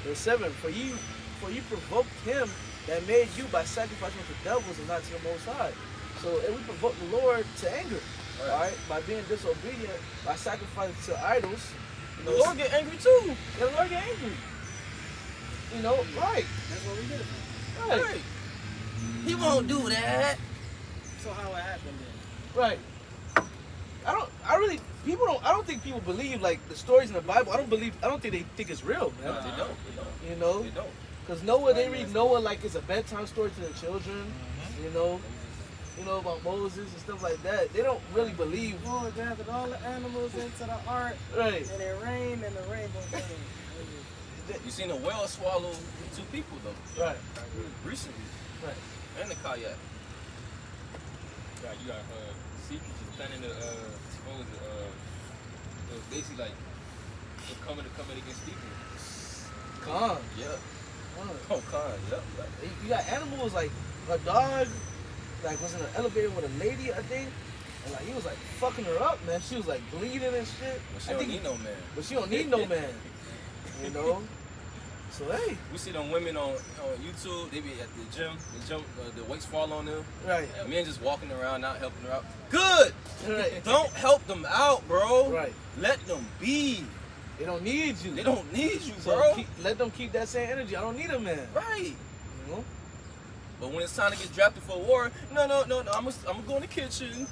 Verse 7, for you provoked him that made you by sacrificing to devils and not to the Most High. So if we provoke the Lord to anger, all right, by being disobedient, by sacrificing to idols, The Lord get angry too. the Lord get angry. You know, right? That's what we did it for. Right. He won't do that. So how it happened then? Right. I don't think people believe like the stories in the Bible. I don't think they think it's real, man. No, they don't. You know, They don't. because Noah, they read Noah like it's a bedtime story to their children. You know about Moses and stuff like that. They don't really believe. Lord gathered all the animals into the ark, Right. and it rained, and the rainbow came. You seen a whale swallow 2 people though Right. recently, Right. and the kayak. You got secrets just planning to expose it was basically like they're coming against people. Con. Yeah. Con. Oh, God. Yep. You got animals like a dog, like was in an elevator with a lady, I think, and like he was like fucking her up, man. She was like bleeding and shit. But she don't need no man. But she don't need no man. You know. So hey. We see them women on YouTube. They be at the gym. The weights fall on them. Right. Men just walking around, not helping her out. Good. Right. Don't help them out, bro. Right. Let them be. They don't need you. They don't need you, So bro. let them keep that same energy. I don't need a man. Right. You know. But when it's time to get drafted for war, no. I'm gonna go in the kitchen.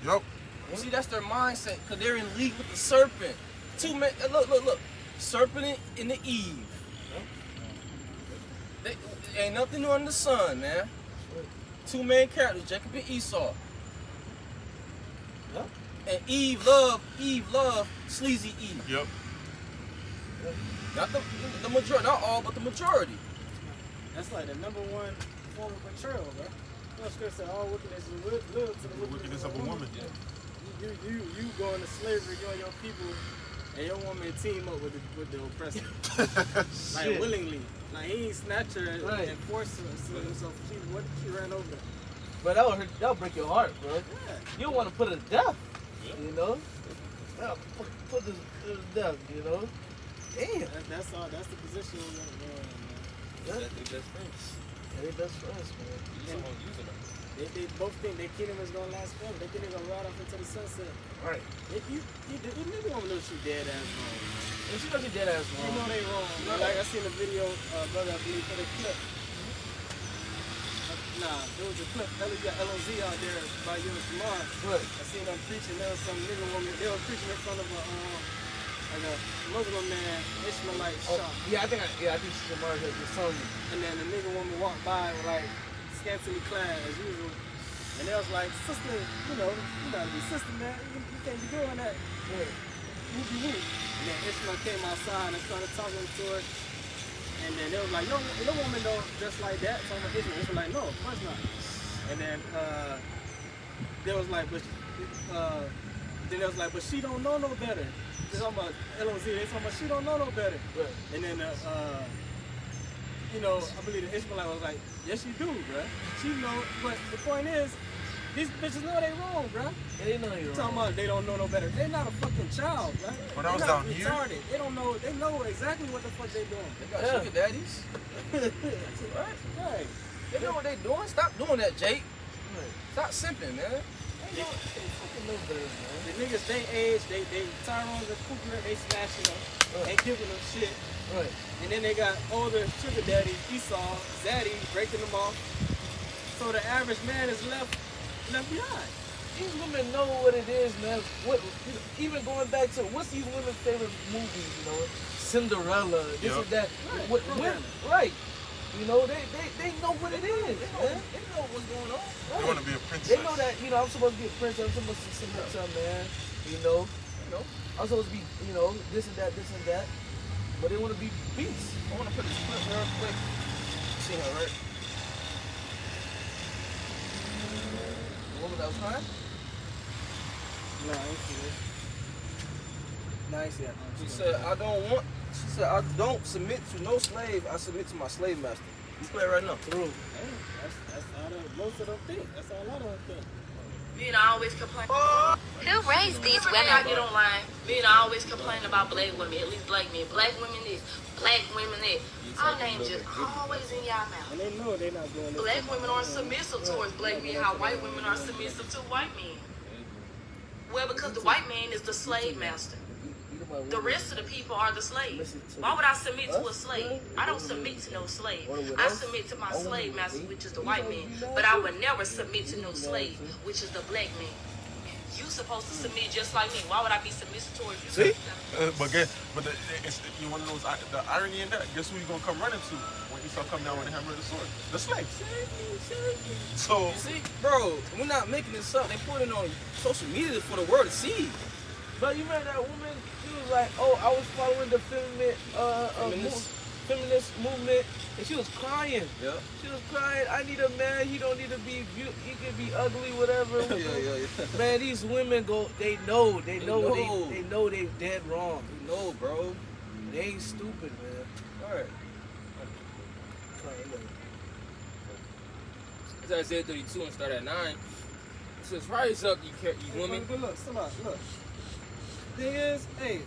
Yup. You see, that's their mindset, because they're in league with the serpent. 2 men, look. Serpent and the Eve. They ain't nothing new under the sun, man. 2 main characters, Jacob and Esau. Yeah. And Eve loved sleazy Eve. Yep. Not the majority, not all, but the majority. That's like the number one form of betrayal, bro. You know, scripture said all wickedness is little to the Wickedness of a woman. You go into slavery, you and your people, and your woman team up with the oppressor, like Shit. willingly. Like he ain't snatch her Right. and force her, so she ran over. But that'll break your heart, bro. Yeah. You don't want to put her to death. You know. That'll put this to death. You know. Damn. That's all. That's the position. Yeah. That's their best friends. They best friends, man. You just don't use them. They both think their kingdom is gonna last forever. They think they're gonna ride off into the sunset. Right. You never gonna know she dead ass wrong. And she knows she dead ass You wrong. know they wrong. Like I seen a video, brother, I believe for the clip. Nah, there was a clip. You got LOZ out there by you and Samar. Right. I seen them preaching. There was some nigga woman. They were preaching in front of a Muslim man, Ishmaelite Oh, shop. yeah, I think she's a murder. Just telling me. And then the nigga woman walked by like scantily clad as usual. And they was like, sister, you gotta be sister, man. You can't be doing that. Yeah. Whoopie whoop. And then Ishmael came outside and started talking to her. And then they was like, your woman don't dress like that. So I'm like, Ishmael was like, no, of course not. And then they was like, but she don't know no better. They're talking about LOZ, they talking about she don't know no better. Right. And then I believe the Ishmaelite was like, yes you do, bruh. She know, but the point is, these bitches know they wrong, bruh. Yeah, they know you're Talking wrong. about they don't know no better. They're not a fucking child, bruh. When I was They're not down here- retarded. They don't know. They know exactly what the fuck they doing. They got Yeah. sugar daddies. Right. Right. They know what they doing. Stop doing that, Jake. Right. Stop simping, man. They fucking know better, man. The niggas they age, they Tyrone's and Cooper, they smashing them, Right. ain't giving them shit. Right. And then they got older sugar daddy, Esau, Zaddy, breaking them off. So the average man is left behind. These women know what it is, man. What, even going back to what's these women's favorite movies? You know, Cinderella, this Yep. and that. Right, What, programming. right. You know, they know what it is, man. They know what's going on. They want to be a princess. They know that, you know, I'm supposed to be a prince, I'm supposed to submit to a man, you know, I'm supposed to be, you know, this and that, but they want to be beasts. I want to put this clip real quick. You see her, right? was crying? No, I ain't see it. No, I ain't see that. She said, I don't submit to no slave. I submit to my slave master. You play it right now. True. Hey, that's how most of them think. That's how a lot of them think. Men always complain. Who raised these When I get women? online, men always complain about black women, at least black men. Black women this, black women that. Our name just always in y'all mouth. And they know they're not doing this. Black women are submissive towards black men, how white women are submissive to white men. Well, because the white man is the slave master. The rest of the people are the slaves. Why would I submit to a slave? I don't submit to no slave. I submit to my slave master, which is the white man. But I would never submit to no slave, which is the black man. You supposed to submit just like me. Why would I be submissive towards you? See? You want to know the irony in that? Guess who you gonna come running to when you start coming down with the hammer and the sword? The slaves. So You see, bro, we're not making this up. They put it on social media for the world to see. But you remember that woman? She was like, "Oh, I was following the feminist movement," and she was crying. Yeah. She was crying. I need a man. He don't need to be. He can be ugly, whatever. Yeah. Man, these women go. They know they dead wrong. You know, bro. They ain't stupid, man. All right. It's Isaiah 32 and start at 9. It says, rise up, you women. But look. Thing is, hey,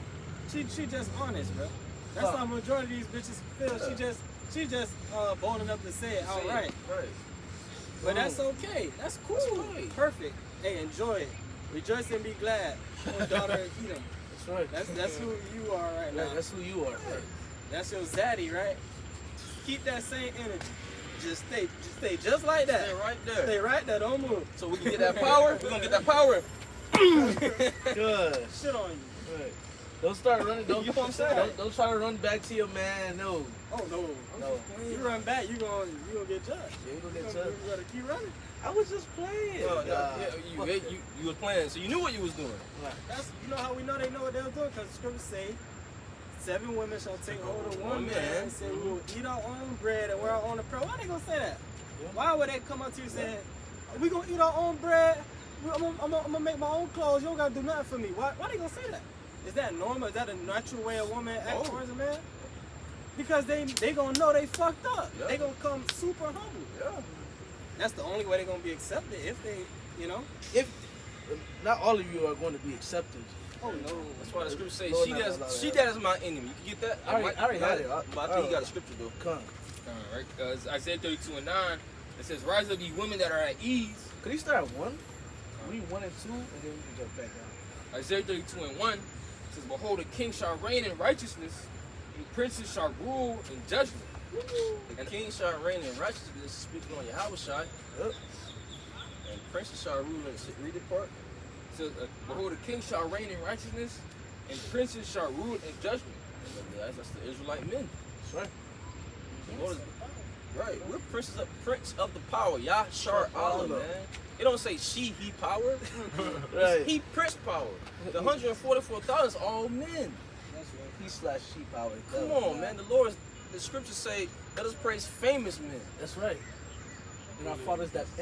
she just honest, bro. That's how majority of these bitches feel. She just bold enough to say it outright. Right. But that's okay. That's cool. right. Perfect. Hey, enjoy it. Rejoice and be glad. Oh, daughter of Edom. That's right. That's who you are right now. Yeah, that's who you are. Right? That's your zaddy, right? Keep that same energy. Just stay just like that. Stay right there. Stay right there. Don't move. So we can get that power. We're gonna get that power. Good. Shit on you. Right. Don't start running. Don't, You know what I'm saying? don't try to run back to your man. No. Oh no. No. You run back, you gonna get judged. Yeah, you gonna get You judged. gotta keep running. I was just playing. You was playing, so you knew what you was doing. That's how we know they know what they were doing, because the scriptures say 7 women shall take hold of one man and say we will eat our own bread and wear our own apparel. Why they gonna say that? Why would they come up to you saying, we gonna eat our own bread, I'm gonna make my own clothes, you don't gotta do nothing for me? Why they gonna say that? Is that normal? Is that a natural way a woman acts towards a man? Because they gonna know they fucked up. Yeah. They gonna come super humble. Yeah. That's the only way they're gonna be accepted, if they, If not all of you are going to be accepted. Oh no. That's why the scripture says Lord, she that is my enemy. You can get that? I already had it. But I think you got a scripture though. Come. Right? It's Isaiah 32 and 9. It says, rise up, ye women that are at ease. Could you start at 1? Read 1 and 2, and then we can jump back down. Isaiah 32 and 1 says, behold, the king shall reign in righteousness, and princes shall rule in judgment. The king shall reign in righteousness, speaking on Yahweh Shai. Yep. And princes shall rule in, read the part. It says, behold, the king shall reign in righteousness, and princes shall rule in judgment. That's the Israelite men. That's right. The Lord is, right, we're prince of the power. Yah Shar Allah, man. It don't say she, he power. Right. He prince power. The 144,000 is all men. He/she power. Come on, man. The scriptures say, let us praise famous men. That's right. And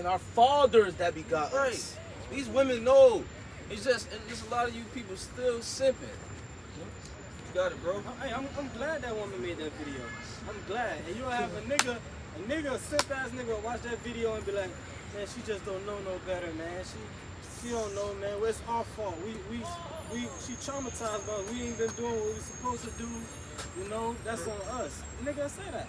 our fathers that begot Right. us. These women know. It's just a lot of you people still simping. You got it, bro. Hey, I'm glad that woman made that video. I'm glad. And you don't have a simp ass nigga watch that video and be like, man, she just don't know no better, man. She don't know, man. Well, it's our fault. She traumatized by us. We ain't been doing what we supposed to do. That's on us. Nigga, say that.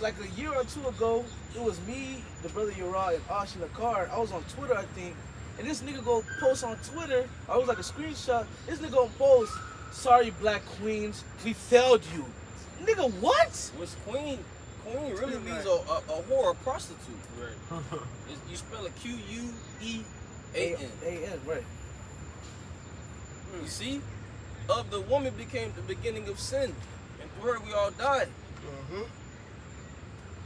Like a year or 2 ago, it was me, the brother Uriah, and Ash in the car. I was on Twitter, I think, and this nigga go post on Twitter. I was like a screenshot. This nigga go post, sorry black queens, we failed you. Nigga, what? Which queen really means a whore, a prostitute. Right. You spell it Quean. A-N, right. You see? Of the woman became the beginning of sin. And through her we all died.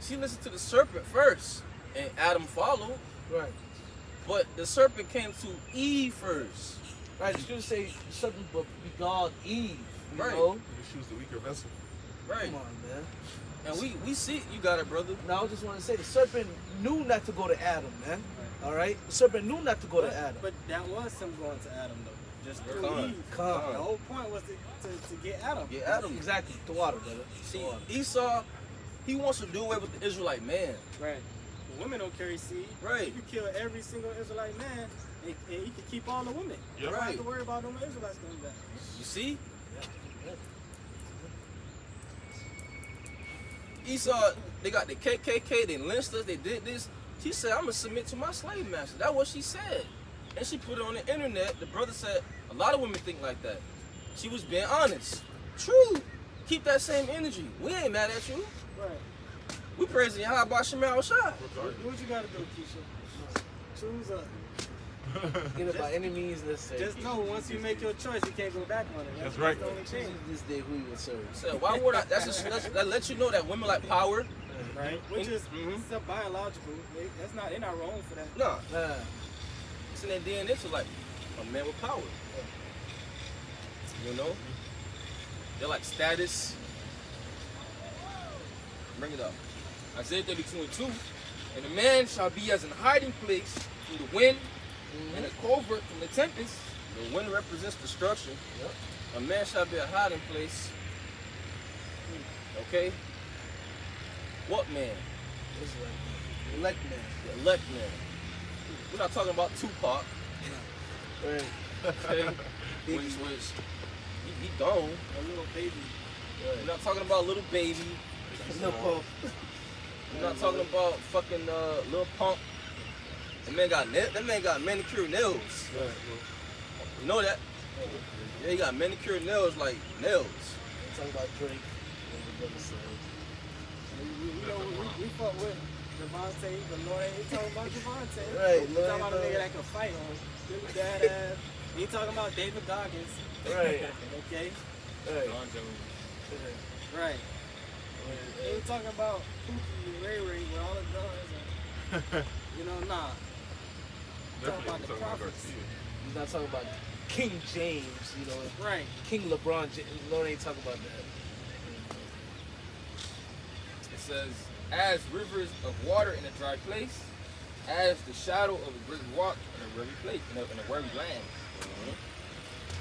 She listened to the serpent first. And Adam followed. Right. But the serpent came to Eve first. Right, the scripture say something but begot Eve. You Right. know? she was the weaker vessel. Right. Come on, man. And we see you got it, brother. Now I just want to say the serpent knew not to go to Adam, man. All right, the serpent knew not to go to Adam. But that was him going to Adam, though. Just through Con. Eve. Con. The whole point was to get Adam. Get Adam. Exactly, the water, brother. See, The water. Esau, he wants to do away with the Israelite man. Right. The women don't carry seed. Right. You kill every single Israelite man, and he can keep all the women. Yep. You don't have Right. to worry about them Israelites coming back. You see? Esau, they got the KKK, they lynched us, they did this. She said, I'm going to submit to my slave master. That's what she said. And she put it on the internet. The brother said, a lot of women think like that. She was being honest. True. Keep that same energy. We ain't mad at you. Right. We praising Yahweh Shemal Shai. What you got to do, Keisha? Choose up. Get it by any means necessary. Just know, once you make your choice, you can't go back on it. That's right. the only change. This day who you would serve. So why would I? That lets you know that women like power. Right. Which is Mhm. it's biological. They're not wrong for that. No, Nah. it's in their DNA to like a man with power. You know? They're like status. Bring it up. Isaiah 32:2. And a man shall be as an hiding place from the wind and a covert from the tempest. The wind represents destruction. Yep. A man shall be a hiding place. Okay? What man? This is like elect man. The elect man. We're not talking about Tupac. Right. Okay? which he gone. A little baby. We're not talking about little baby. No pump. We're not talking about fucking Lil Pump. That man got manicured nails. You know that? Yeah, he got manicured nails like nails. Talking about Drake. You know, we fuck with Devontae, but Lord ain't talking about Devontae. Right, We Lord talking about a ain't nigga that can fight on really bad ass. He ain't talking about David Goggins. Right. Okay? Right. Right. He ain't talking about Pookie and Ray Ray with all the guns. And, you know, nah. Talking about the prophets. He's not talking about King James, you know. Right. King LeBron James. Lord ain't talking about that. It says, as rivers of water in a dry place, as the shadow of a great rock in a weary place, in a weary land.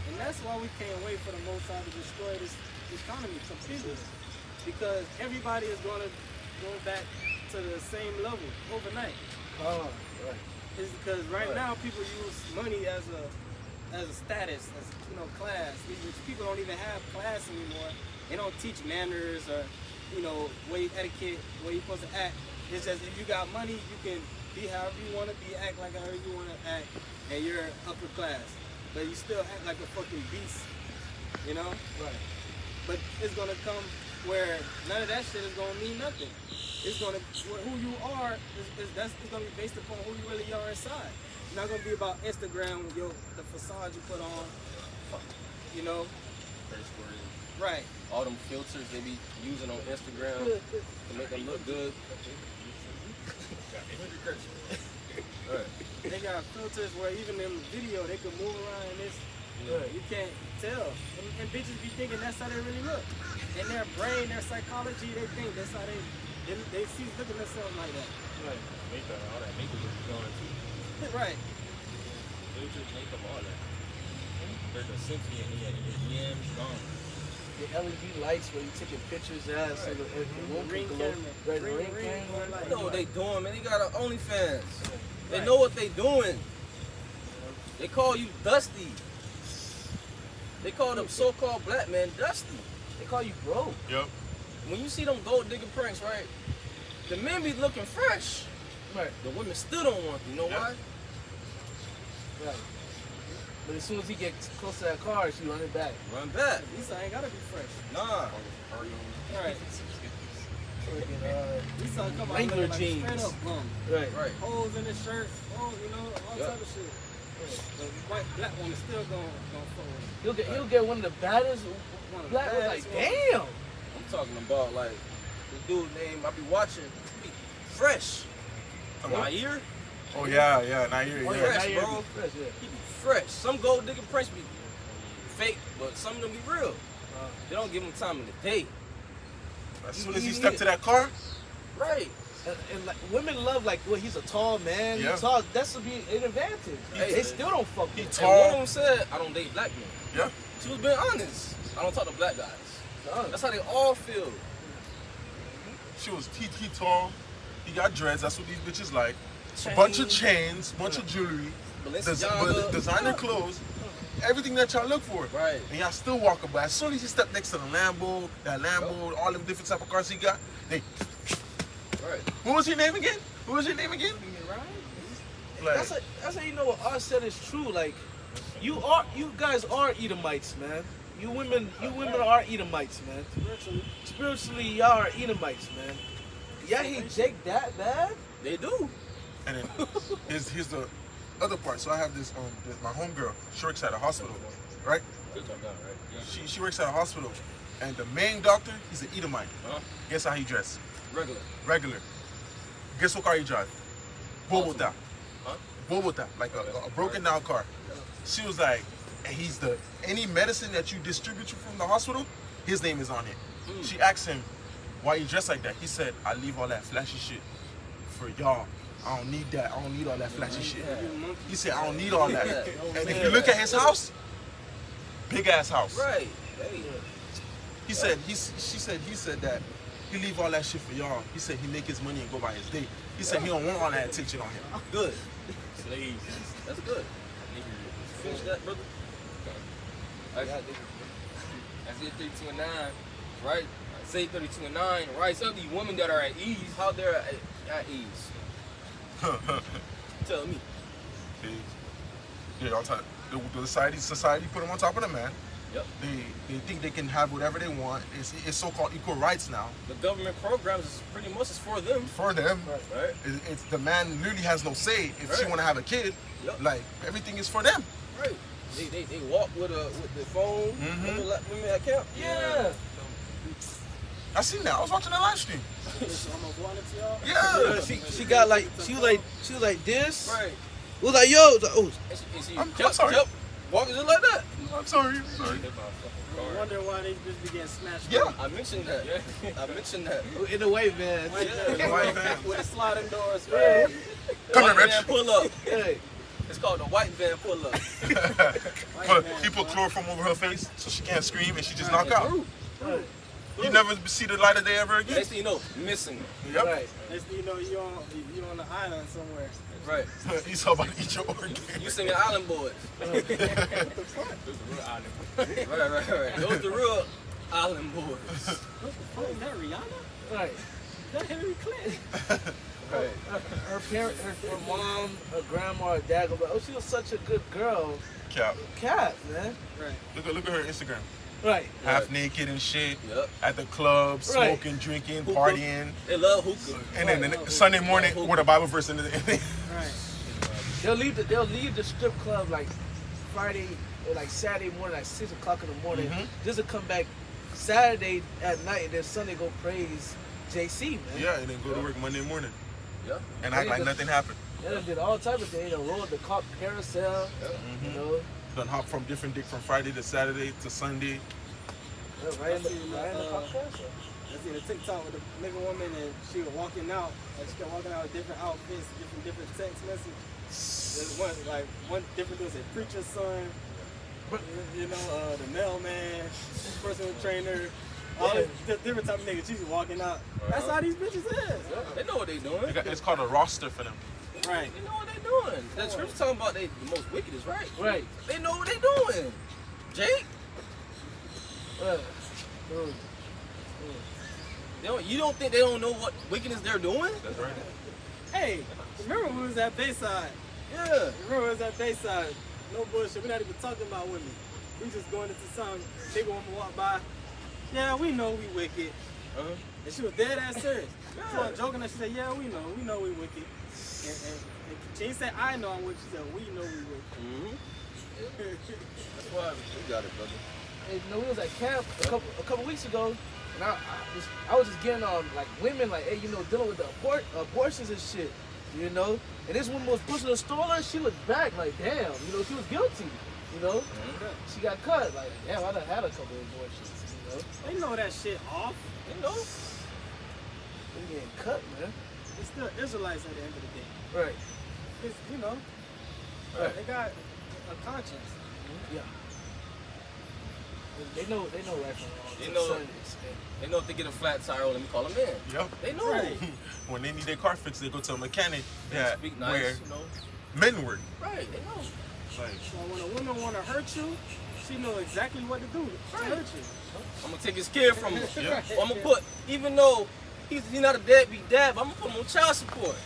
And that's why we can't wait for the Most High to destroy this economy completely. Because everybody is going to go back to the same level overnight. Oh, right. It's because right now people use money as a status, as class. People don't even have class anymore. They don't teach manners or way etiquette, way you're supposed to act. It's just if you got money, you can be however you want to be, act like however you want to act, and you're upper class. But you still act like a fucking beast, you know? Right. But it's gonna come where none of that shit is gonna mean nothing. It's gonna who you are is gonna be based upon who you really are inside. It's not gonna be about Instagram, the facade you put on, you know? Right. All them filters they be using on Instagram to make them look good. Right. They got filters where even in the video they can move around in this. You can't tell. And bitches be thinking that's how they really look. In their brain, their psychology, they think that's how they see look at themselves like that. Right. All that makeup is gone too. Right. Filters, makeup, all that. There's a symphony in your DMs gone. The LED lights where you taking pictures at, so the room Ring can glow. camera. Right, the Ring ring camera. light. You know what they doing, man. They got an OnlyFans. They Right. know what they doing. They call you Dusty. They call them so-called black men Dusty. They call you bro. Yep. When you see them gold digger pranks, right? The men be looking fresh. Right. The women still don't want them. You know why? Right. But as soon as he gets close to that car, she running back. Run back. Lisa ain't gotta be fresh. Nah. Right. Freaking, Lisa come out Wrangler looking like jeans. straight up bum. right. Right. Holes in his shirt, all Yep. type of shit. The white black woman still gonna forward. He'll get one of the baddest One of the black. baddest Like ones. damn. I'm talking about like the dude name I be watching. He fresh. Nair. Oh yeah, now you're Oh, Fresh, now you're bro. fresh, yeah. He be fresh. Some gold digger pranks be fake, but some of them be real. They don't give him time in the day. As soon as he stepped to that car, Right. And like women love like, well, he's a tall man. Yeah. He's tall. That's to be an advantage. Hey, They still don't fuck he with tall. And one of them said, I don't date black men. Yeah. She was being honest. I don't talk to black guys. That's how they all feel. He tall. He got dreads. That's what these bitches like. A bunch of chains, bunch of jewelry, Balenciaga. designer clothes, everything that y'all look for. Right. And y'all still walking by. As soon as you step next to the Lambo, all them different type of cars he got, they. Right. What was your name again? Like, that's how you know what R said is true. Like, you guys are Edomites, man. You women are Edomites, man. Spiritually, y'all are Edomites, man. Y'all hate Jake that bad? They do. and then here's the other part. So I have this my homegirl. She works at a hospital, right? She works at a hospital, and the main doctor, he's an Edomite. Guess how he dressed? Regular. Guess what car he drive? Bogota. Bogota, like a broken down car. She was like, and any medicine that you distribute from the hospital, his name is on it. She asked him, why you dressed like that? He said, I leave all that flashy shit for y'all. I don't need that. I don't need all that flashy shit. He said, I don't need all that. And if you look at his house, big ass house. Right. He said that he leave all that shit for y'all. He said he make his money and go by his date. He said he don't want all that attention on him. Good. Slaves. That's good. Finish that, brother. Isaiah 32 and 9, right? Say 32 and 9, right? Some of these women that are at ease, how they're at ease. Tell me. Yeah, all time. The society put them on top of the man. Yep. They think they can have whatever they want. It's so-called equal rights now. The government programs is pretty much is for them. For them. Right. It's the man literally has no say if she want to have a kid. Yep. Like everything is for them. Right. They walk with the phone. Women at camp. Yeah. I seen that. I was watching the live stream. Yeah. She was like this. Right. It was like, yo, I'm sorry. Walking just like that. I'm sorry. I wonder why they just be getting smashed. Yeah. I mentioned that. in the white van. White van. With the sliding doors. Yeah. Come White here, Rich. van pull up. Hey. It's called the white van pull up. He put chloroform over her face so she can't scream and she just knock out. Right. You never see the light of day ever again. Next thing you know, missing. Yep. Right. Next thing you know, you on the island somewhere. Right. He's all about to eat your organ. You singing Island Boys. Right. Those the real Island Boys. What is that, Rihanna? Right. Is that Hillary Clinton? Right. Her parents, her mom, her grandma, her dad go like, oh, she was such a good girl. Cat, man. Right. Look at her Instagram. Right. Half naked and shit. Yep. At the club, Right. smoking, drinking, Hookah. partying. They love hookah. And then the Sunday morning with a Bible verse in the Right. They'll leave the strip club like Friday or like Saturday morning, like 6 o'clock in the morning, just to come back Saturday at night and then Sunday go praise JC, man. Yeah, and then go to work Monday morning. Yeah. And act like nothing happened. They done did all type of things. They done rode the car carousel, you know. Done hop from different dick from Friday to Saturday to Sunday. Yeah, right in the car carousel. I seen a TikTok with a nigga woman and she was walking out. Like she kept walking out with different outfits, different text messages. There's one different was a preacher's son, you know, the mailman, personal trainer, all the different type of niggas. She's walking out. That's how these bitches is. They know what they doing. It's called a roster for them. Right. They know what they doing. That scripture talking about they the most wickedest, right? Right. They know what they doing. Jake. You don't think they don't know what wickedness they're doing? That's right. Hey, remember we was at Bayside? Yeah. Remember we was at Bayside? No bullshit. We're not even talking about women. We just going into some big woman walk by. Yeah, we know we wicked. And she was dead ass serious. She wasn't joking. And she said, yeah, we know we wicked. And she didn't say I know I'm wicked. She said we know we wicked. That's why we got it, brother. Hey, you know, we was at camp a couple weeks ago, and I was just getting on like women, like, hey, you know, dealing with the abortions and shit, you know. And this woman was pushing the stroller, and she looked back like, damn, you know, she was guilty, you know. She got cut, like, damn, I done had a couple of abortions, you know. They know that shit off. They know. They getting cut, man. it's still Israelites at the end of the day. Right. It's, you know, Right. they got a conscience. Yeah. They know right from wrong. They to a know- certain extent. They know if they get a flat tire, let me call them in. Yep. They know. Right. When they need their car fixed, they go to a mechanic that Speak nice, where you know. men work. Right, they know. Like, So when a woman want to hurt you, she know exactly what to do to hurt you. I'm gonna take his kid from him. Yeah. Or I'm gonna put, even though he's not a deadbeat dad, but I'm gonna put him on child support.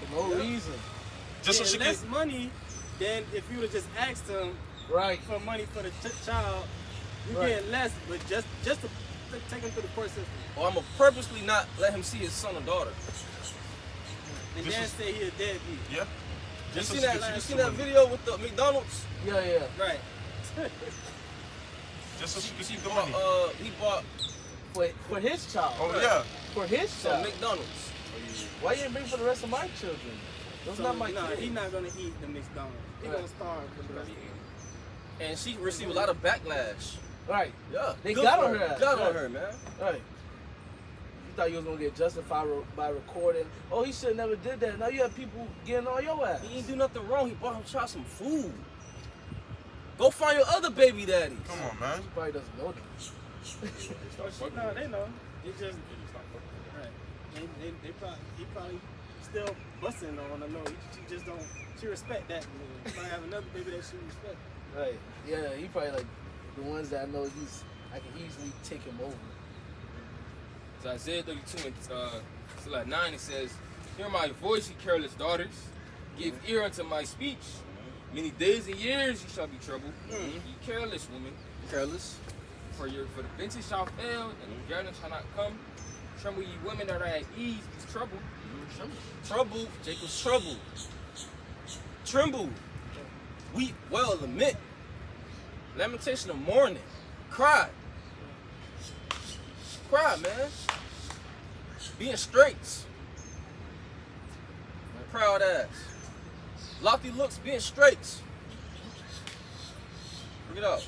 For no reason. just so she can. Less money than if you would have just asked him Right. for money for the child. You Right. get less, but just to take him through the court system. Or I'm gonna purposely not let him see his son or daughter. And This then is- say he a deadbeat. Yeah. You Just so seen she that? can You use seen the that money. video with the McDonald's? Yeah. Right. Just so she can She see the bought, money. he bought For his child. Oh yeah. For his some child. McDonald's. Why you didn't bring for the rest of my children? Those So, not my no, kids. he's not gonna eat the McDonald's. He Right. gonna starve for the rest of it. And she received a lot of backlash. Right. Yeah. They Good got for on her ass. Got on Right. her, man. Right. You thought you was gonna get justified by recording. Oh, he should never did that. Now you have people getting on your ass. He ain't do nothing wrong. He bought him child some food. Go find your other baby daddies. Come on, man. He probably doesn't know that. No, they know. They just right. They probably he probably still busting on her. No, she just don't. She respect that. She probably have another baby that she respect. Right. Yeah, he probably like the ones that I know I can easily take him over. So Isaiah 32 and so like 9, it says, "Hear my voice, ye careless daughters. Give ear unto my speech. Many days and years you shall be troubled. Ye careless women, careless. For the vintage shall fail, and the garden shall not come. Tremble ye women that are at ease, be troubled. Trouble, Jacob's trouble. Tremble. Weep, well, lament. Lamentation of mourning. Cry. Cry, man. Be in straits. Proud ass. Lofty looks, be in straits. Bring it up.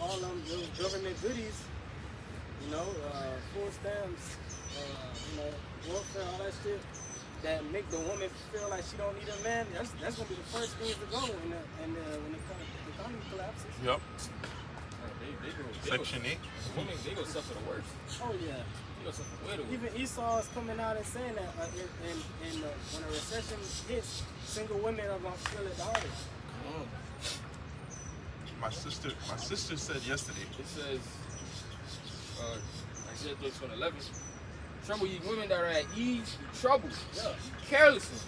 All them those government goodies, you know, food stamps, you know, welfare, all that shit, that make the woman feel like she don't need a man. That's gonna be the first things to go when the economy collapses. Yep. They Section 8. Women, they gonna suffer the worst. Oh yeah. They gonna suffer way the worst. Even Esau is coming out and saying that when a recession hits, single women are gonna feel it the hardest. My sister said yesterday. It says, Isaiah 32:11, "Trouble ye women that are at ease, be troubled. Yeah. Carelessness.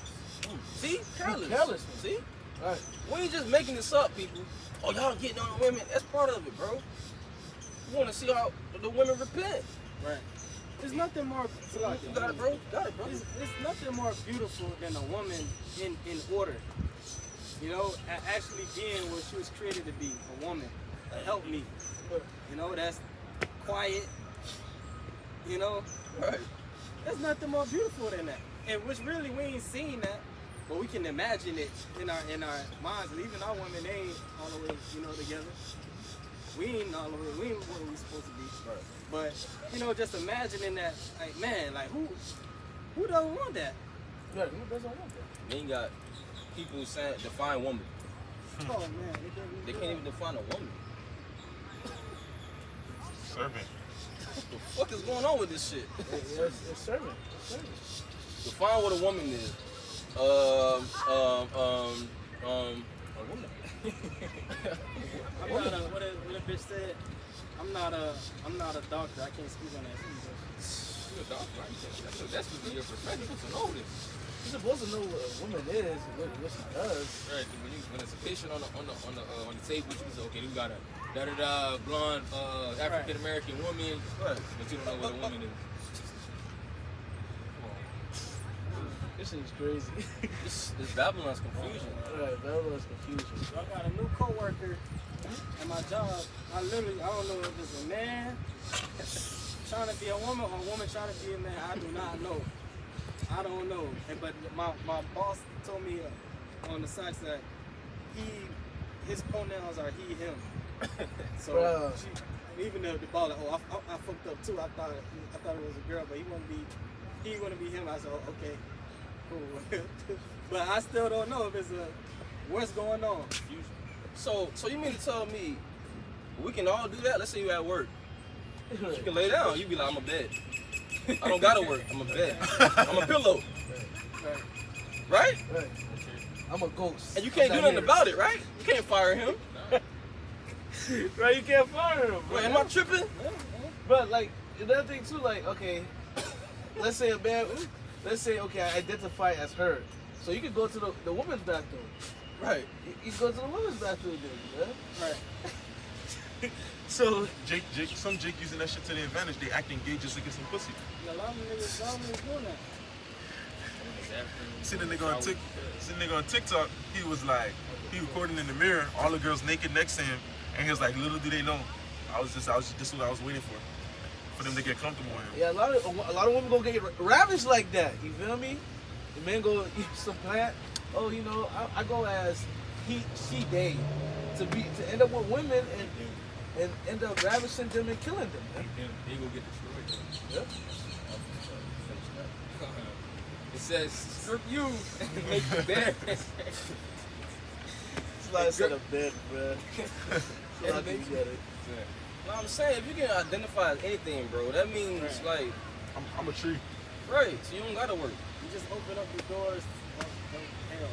See? Careless. Carelessness. See? Right. We ain't just making this up, people. Oh, y'all getting on the women. That's part of it, bro. We want to see how the women repent. Right. There's nothing more. You got it, bro. Got it, bro. It's nothing more beautiful than a woman in order. You know, actually being what she was created to be, a woman, a helpmeet. You know, that's quiet. You know, Right. there's nothing more beautiful than that. And which really we ain't seen that, but we can imagine it in our minds. And even our women, they ain't all the way, you know, together. We ain't all the way. We ain't what we supposed to be. Right. But you know, just imagining that, like, man, like who doesn't want that? Yeah, who doesn't want that? Then you got people saying define woman. Oh man, They can't even define a woman. Servant. What the fuck is going on with this shit? It's servant. It's servant. Define what a woman is. A woman. I'm not a what a bitch said. I'm not a doctor. I can't speak on that. You're a doctor, right? That's what your profession. You're supposed to know this. You're supposed to know what a woman is, what she does. Right. When it's a patient on the table, you say, okay, you got a blonde African American woman, but you don't know what a woman is. This shit is crazy. This Babylon's confusion. Right, Babylon's confusion. I got a new coworker at my job. I don't know if it's a man trying to be a woman or a woman trying to be a man. I do not know. I don't know. But my boss told me on the side that his pronouns are he, him. So even the ball, I fucked up too. I thought it was a girl, but he won't be he want to be him. I said, oh, okay, cool. But I still don't know if it's what's going on. So you mean to tell me we can all do that? Let's say you at work. You can lay down. You be like, I'm a bed. I don't gotta work. I'm a bed. I'm a pillow. Right? Right. I'm a ghost. And you can't do nothing about it, right? You can't fire him. Right, you can't fire him. Wait, am I tripping? But like another thing too, like okay, let's say okay, I identify as her, so you can go to the women's bathroom. Right. You go to the women's bathroom then, yeah? Right. So some Jake using that shit to their advantage. They acting gay just to get some pussy. A lot of niggas doing that. See the nigga on TikTok, he was like, he recording in the mirror, all the girls naked next to him, and he was like, little do they know, this is what I was waiting for them to get comfortable with him. Yeah, a lot of women gonna get ravished like that. You feel me? The men go eat some plant. Oh, you know, I go as he, she, they, to end up with women and end up ravishing them and killing them. Man. He gonna get destroyed. Yep. It says, strip you and make you bad. It's like I said a bed, bro. So I can get it. No, I'm saying if you can identify as anything, bro, that means like I'm a tree. right. So you don't gotta work. You just open up the doors of hell.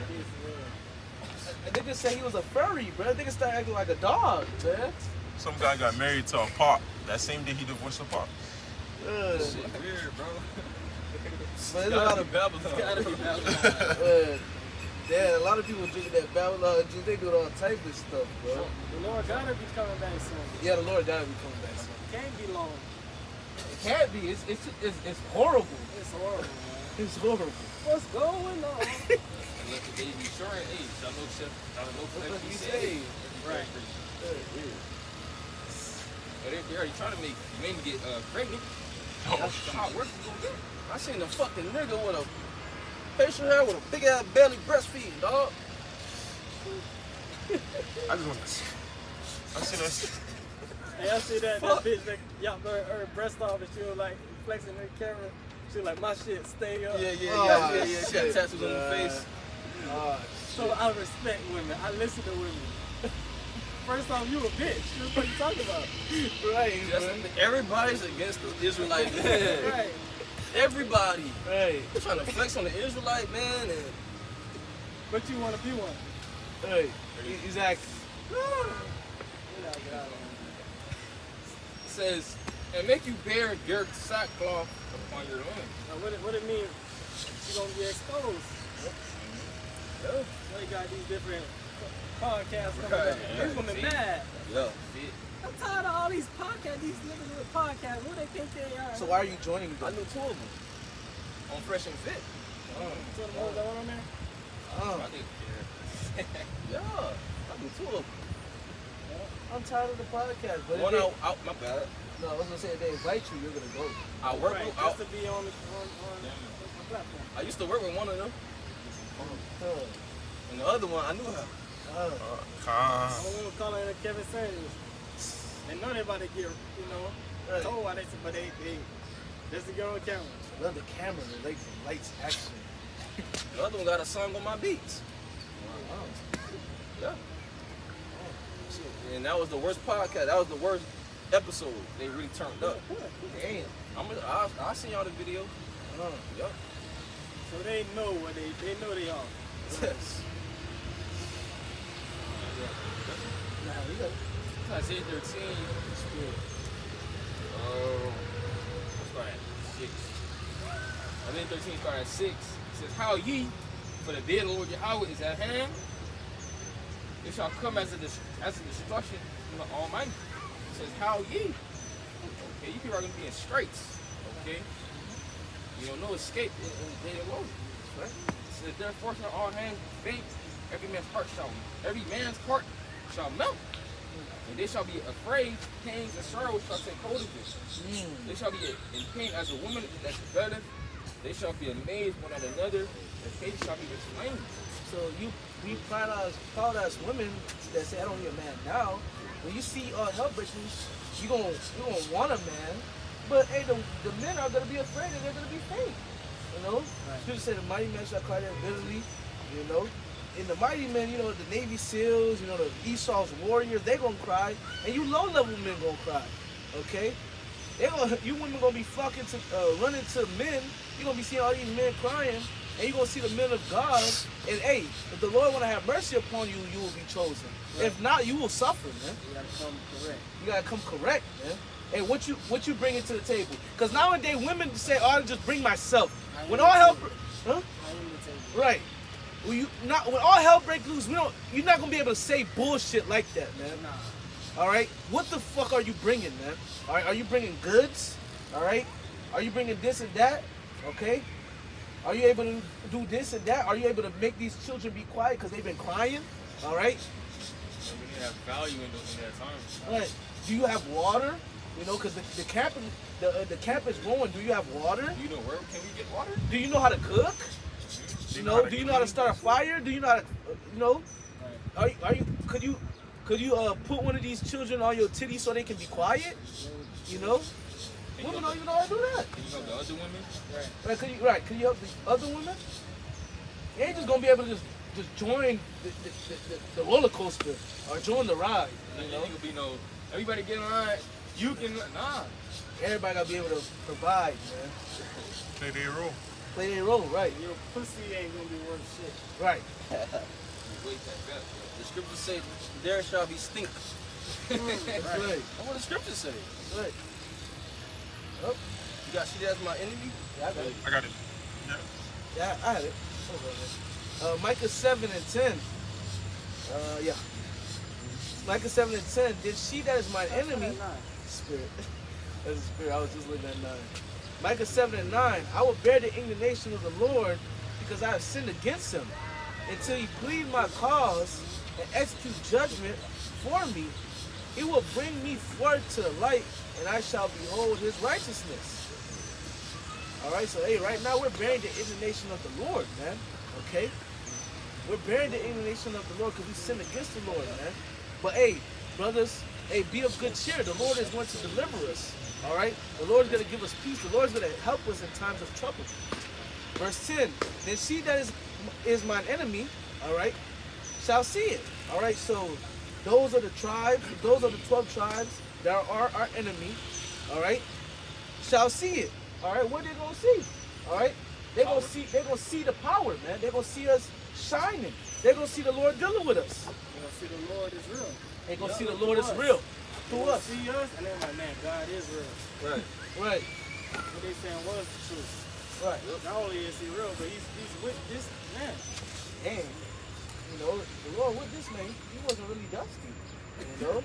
It is real. And nigga said he was a furry, bro. Nigga started acting like a dog, man. Some guy got married to a pop. That same day he divorced a pop. Shit weird, bro. But there's a lot of Babylon. Gotta be Babylon. yeah, a lot of people drinking that Babylon juice. They do all type of stuff, bro. The Lord gotta be coming back soon. Yeah, the Lord gotta be coming back soon. Can't be long. It can't be. It's horrible. It's horrible, man. It's horrible. What's going on? Let the baby short age. I know flex be saved. Right. But they already trying to make men get pregnant. That's how work is gonna get. I seen a fucking nigga with a facial hair with a big ass belly breastfeeding, dog. I seen that. Hey, I see that bitch that y'all her breast off and she was like flexing her camera. She was like, my shit stay up. Yeah. Oh, She got tattoos on her face. So I respect women. I listen to women. First off, you a bitch. What you talking about? Right, Everybody's against the Israelite man. Right. Everybody. Right. They're trying to flex on the Israelite man and But you want to be one. Right. Exactly. You know, get out of It says, and make you bear your sackcloth upon your loins. Now, what it mean? You gonna get exposed. Yeah. So you got these different podcasts coming Right. up. These women mad. yeah. I'm tired of all these podcasts, these niggas with podcasts. Who they think they are? So why are you joining I them? knew two of them on Fresh and Fit. Two of them hoes that went on there? Oh, I think, Yeah, I knew two of them. I'm tired of the podcast. But One if they, out, my bad. no, I was gonna say if they invite you, you're gonna go. I work Right, with, just to be on the platform. I used to work with one of them, Oh, and the other one I knew her. oh. I don't want to call her Kevin Sanders. They know they about to get, Right. told why they, but they just to get on camera. Love the camera, like the lights, action. The other one got a song on my beats. Yeah. And that was the worst podcast. That was the worst episode. They really turned up. Damn. I'll send y'all the video. Oh. Yup. So they know what they know they are. Yes. Nah, we got Isaiah 13. Let's start at 6. Isaiah 13 start at 6. It says, how ye, for the day of the Lord Yahweh is at hand, it shall come as a destruction from the Almighty. It says, how ye? Okay, you people are going to be in straits. Okay? You know, no escape in the day of the Lord. Right? It says, therefore shall all hands be faint, every man's heart shall melt. And they shall be afraid, pains and sorrows shall take hold of them. They shall be in pain as a woman that travaileth. They shall be amazed one at another, and faith shall be dismayed. So we proud as women that say I don't need a man now. When you see all hell breaking, you gonna want a man, But hey, the men are gonna be afraid and they're gonna be faint. You know? Right. Scripture say the mighty men shall cry out bitterly, you know. And the mighty men, you know, the Navy SEALs, you know, the Esau's warriors, they gonna cry, and you low-level men gonna cry. Okay? You women gonna be flocking to running to men. You gonna be seeing all these men crying, and you gonna see the men of God. And hey, if the Lord wanna have mercy upon you, you will be chosen. Right. If not, you will suffer, man. You gotta come correct. You gotta come correct, man. Hey, what you bringing to the table? Because nowadays women say, "Oh, I just bring myself." When all hell, huh? I am the table. Right. When all hell breaks loose, you're not gonna be able to say bullshit like that, man. Nah. All right. What the fuck are you bringing, man? All right. Are you bringing goods? All right. Are you bringing this and that? Okay. Are you able to do this and that? Are you able to make these children be quiet because they've been crying? All right. And we need to have value in that time. All right. Do you have water? You know, because the camp is growing. Do you have water? Do you know where can we get water? Do you know how to cook? You know, do you know how to start a fire? Do you know how to, you know? Right. Could you put one of these children on your titty so they can be quiet? You know? Women don't even know how to do that. Can you help the other women? Right. Could you help the other women? You ain't just gonna be able to just join the roller coaster or join the ride. You know? You could be everybody get in line. You can Everybody gotta be able to provide, man. Play their role. Play their role, right? Your pussy ain't gonna be worth shit. Right. Wait that. The scriptures say, there shall be stink. That's right. That's what the scriptures say. That's right. Oh, You got see that's my enemy? yeah, I got it. I got it. Yeah, I had it. Hold on, man. Micah 7 and 10. Yeah. Micah 7 and 10. Then she that is my enemy. Spirit. That's the spirit. I was just looking at 9. Micah 7 and 9. I will bear the indignation of the Lord because I have sinned against him. Until he plead my cause and execute judgment for me, he will bring me forth to the light, and I shall behold his righteousness. Alright, so hey, right now we're bearing the indignation of the Lord, man. Okay? We're bearing the indignation of the Lord because we sinned against the Lord, man. But hey, brothers, hey, be of good cheer. The Lord is going to deliver us. Alright? The Lord is going to give us peace. The Lord is going to help us in times of trouble. Verse 10. Then she that is mine enemy, alright, shall see it. Alright, so those are the tribes, those are the 12 tribes that are our enemy, alright, shall see it. Alright, what they gonna see? Alright? They're gonna see the power, man. They're gonna see us shining. They're gonna see the Lord dealing with us. They're gonna see the Lord is real. They're gonna see the Lord is real. Through us. See us, and they're like, man, God is real. Right. Right. What they saying was the truth. Right. Not only is he real, but he's with this man. And you know, the Lord with this man, he wasn't really dusty. You know?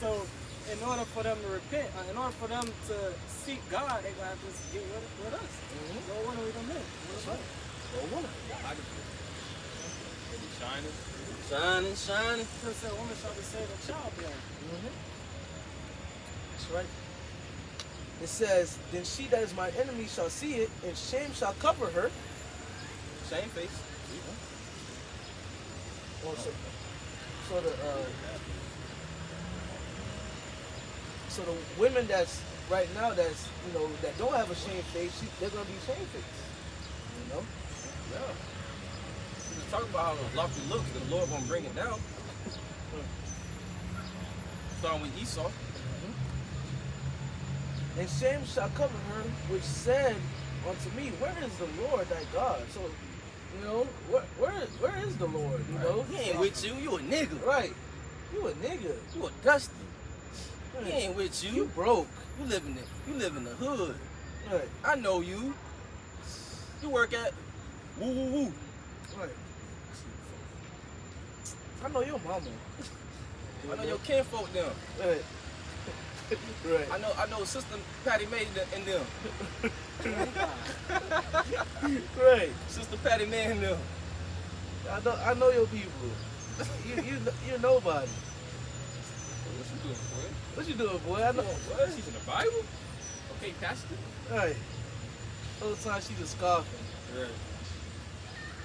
So, in order for them to repent, in order for them to seek God, they gonna have to get with us. So what are we gonna do? That's right. Well, woman. Shining. Shining, shining. First said, woman shall be saved of childbearing. That's right. It says, then she that is my enemy shall see it, and shame shall cover her. Same face. Well, so the women that's right now that's that don't have a shame face, they're gonna be shame faced. You know? Yeah. We talk about how lofty looks, the Lord gonna bring it down. Starting with Esau. And shame shall cover her, which said unto me, where is the Lord thy God? So, you know, where is the Lord? You know, He ain't with you. You a nigga. right? You a nigga. You a dusty. He ain't with You you. broke. You live in the hood. Right. I know you. You work at woo woo woo. Right. I know your mama. I know your kinfolk them. Right. Right. I know Sister Patty Mae and them. Right. Sister Patty Mae and them. I know your people. You're nobody. What you doing, boy? What you doing, boy? I know. What? She's in the Bible? Okay, Pastor. Right. Whole time she's just scoffing. Right.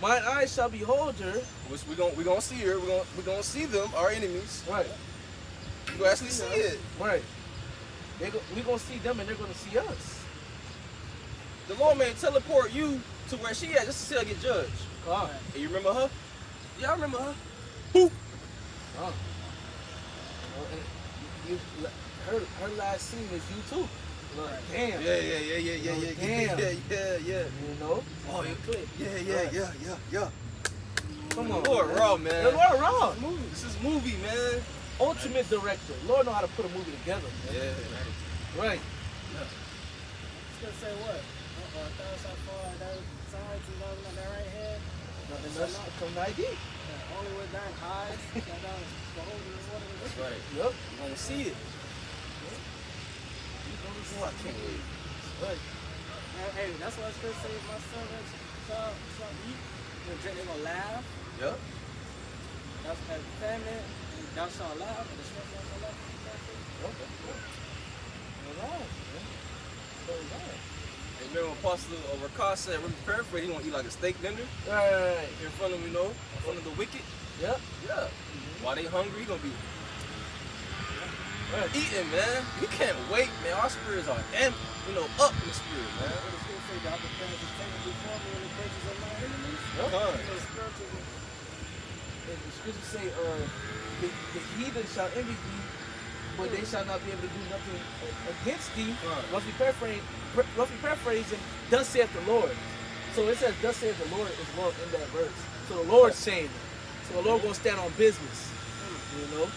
Mine eyes shall behold her. Which we gonna see her. We gonna see them, our enemies. Right. We gonna actually see it. Right. we gonna see them and they're gonna see us. The Lord may teleport you to where she at just to see her get judged. God. And you remember her? Yeah, I remember her. God. Her last scene is you too. Like, damn. Yeah. You know? Oh, you click. Yeah. Come on. Lord man. Raw, man. The Lord Raw. This is movie, man. Ultimate director. Lord know how to put a movie together, man. Yeah. Right. It's gonna say what? That shot far, that side, that right hand. Nothing else come to ID. Only with dark eyes. That down the whole water. That's right. Yep. You want to see it. Oh, I can't wait. Right. Hey, that's what I was gonna say. My son, shall eat. They're gonna laugh. Yep. That's that famine. And thou shalt laugh. And the strength shall laugh. Okay. Alright, man. Alright. Hey, remember when Apostle Rakar said, paraphrase, he want to eat like a steak dinner Right. in front of, in front of the wicked? Yep. Yeah. While they hungry, he gonna be Right. eating, man. We can't wait, man. Our spirits are up in the spirit, man. What the scripture say, God prepares a table before me in the presence of my enemies. Yep. Come. And the scriptures say, the heathen shall envy thee, but they shall not be able to do nothing against thee. Right. Roughly paraphrasing, thus saith the Lord. So it says, thus saith the Lord as well in that verse. So the Lord's saying it. So the Lord gonna stand on business. You know?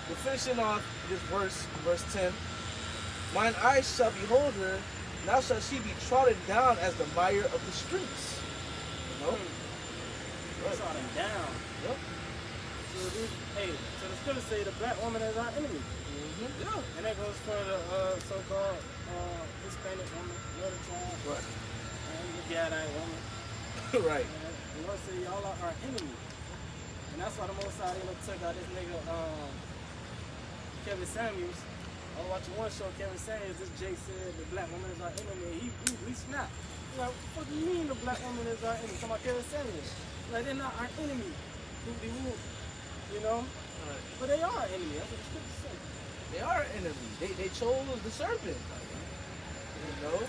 We're finishing off this verse 10. Mine eyes shall behold her, now shall she be trodden down as the mire of the streets. You know? Saw them down. Yep. So the scripture say the black woman is our enemy. Mm-hmm. Yeah. And that goes for the so-called Hispanic woman, another tribe, Right. and the Gadite woman. Right. And the Lord said, y'all are our enemy. And that's why the Most High took out this nigga, Kevin Samuels. I was watching one show, Kevin Samuels, this Jake said the black woman is our enemy. He snapped. He's like, what do you mean the black woman is our enemy? Talking about Kevin Samuels. Like, they're not our enemy. Whoop-de-whoop. You know? Right. But they are our enemy. That's what the scripture says. They are enemies. They chose the serpent. You know?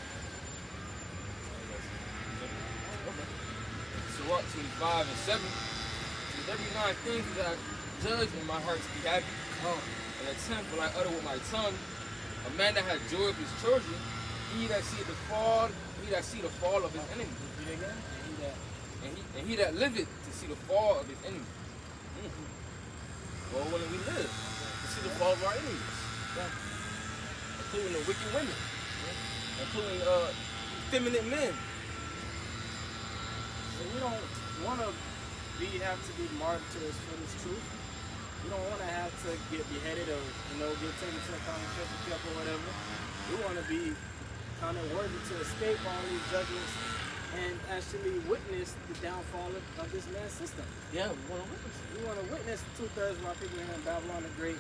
Sirach 25 and 7. With every 9 things that I judge in my heart to be happy. And a 10th will I utter with my tongue. A man that has joy of his children, he that see the fall of his enemy. Read it again. And he that liveth to see the fall of his enemy. Well, when we live, to see the fall of our enemies. Including the wicked women. Including effeminate men. So we don't want to have to be martyrs for this truth. We don't want to have to get beheaded or, get taken to a concentration camp or whatever. We want to be kind of worthy to escape all these judgments and actually witness the downfall of this man's system. Yeah, we want to witness it. We want to witness 2/3 of our people here in Babylon the Great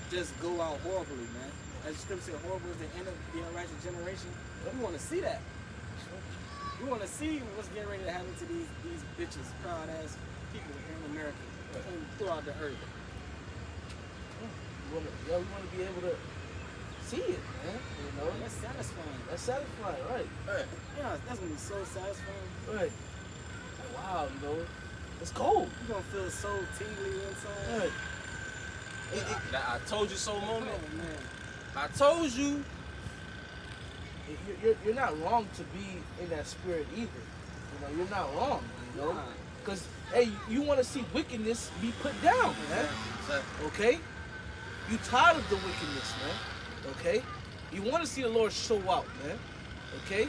just go out horribly, man. As the scripture said, horrible is the end of the unrighteous generation. We want to see that. We want to see what's getting ready to happen to these bitches, proud ass people here in America and throughout the earth. We want to be able to see it, man. You know? That's satisfying. That's satisfying, right? Right. Yeah, that's gonna be so satisfying. Right. Like, wow, it's cold. You're gonna feel so tingly inside. Right. That I told you so moment. Oh man. I told you. You're not wrong to be in that spirit either. You're not wrong. Because hey, you want to see wickedness be put down, man. Okay? You tired of the wickedness, man. Okay? You want to see the Lord show out, man. Okay?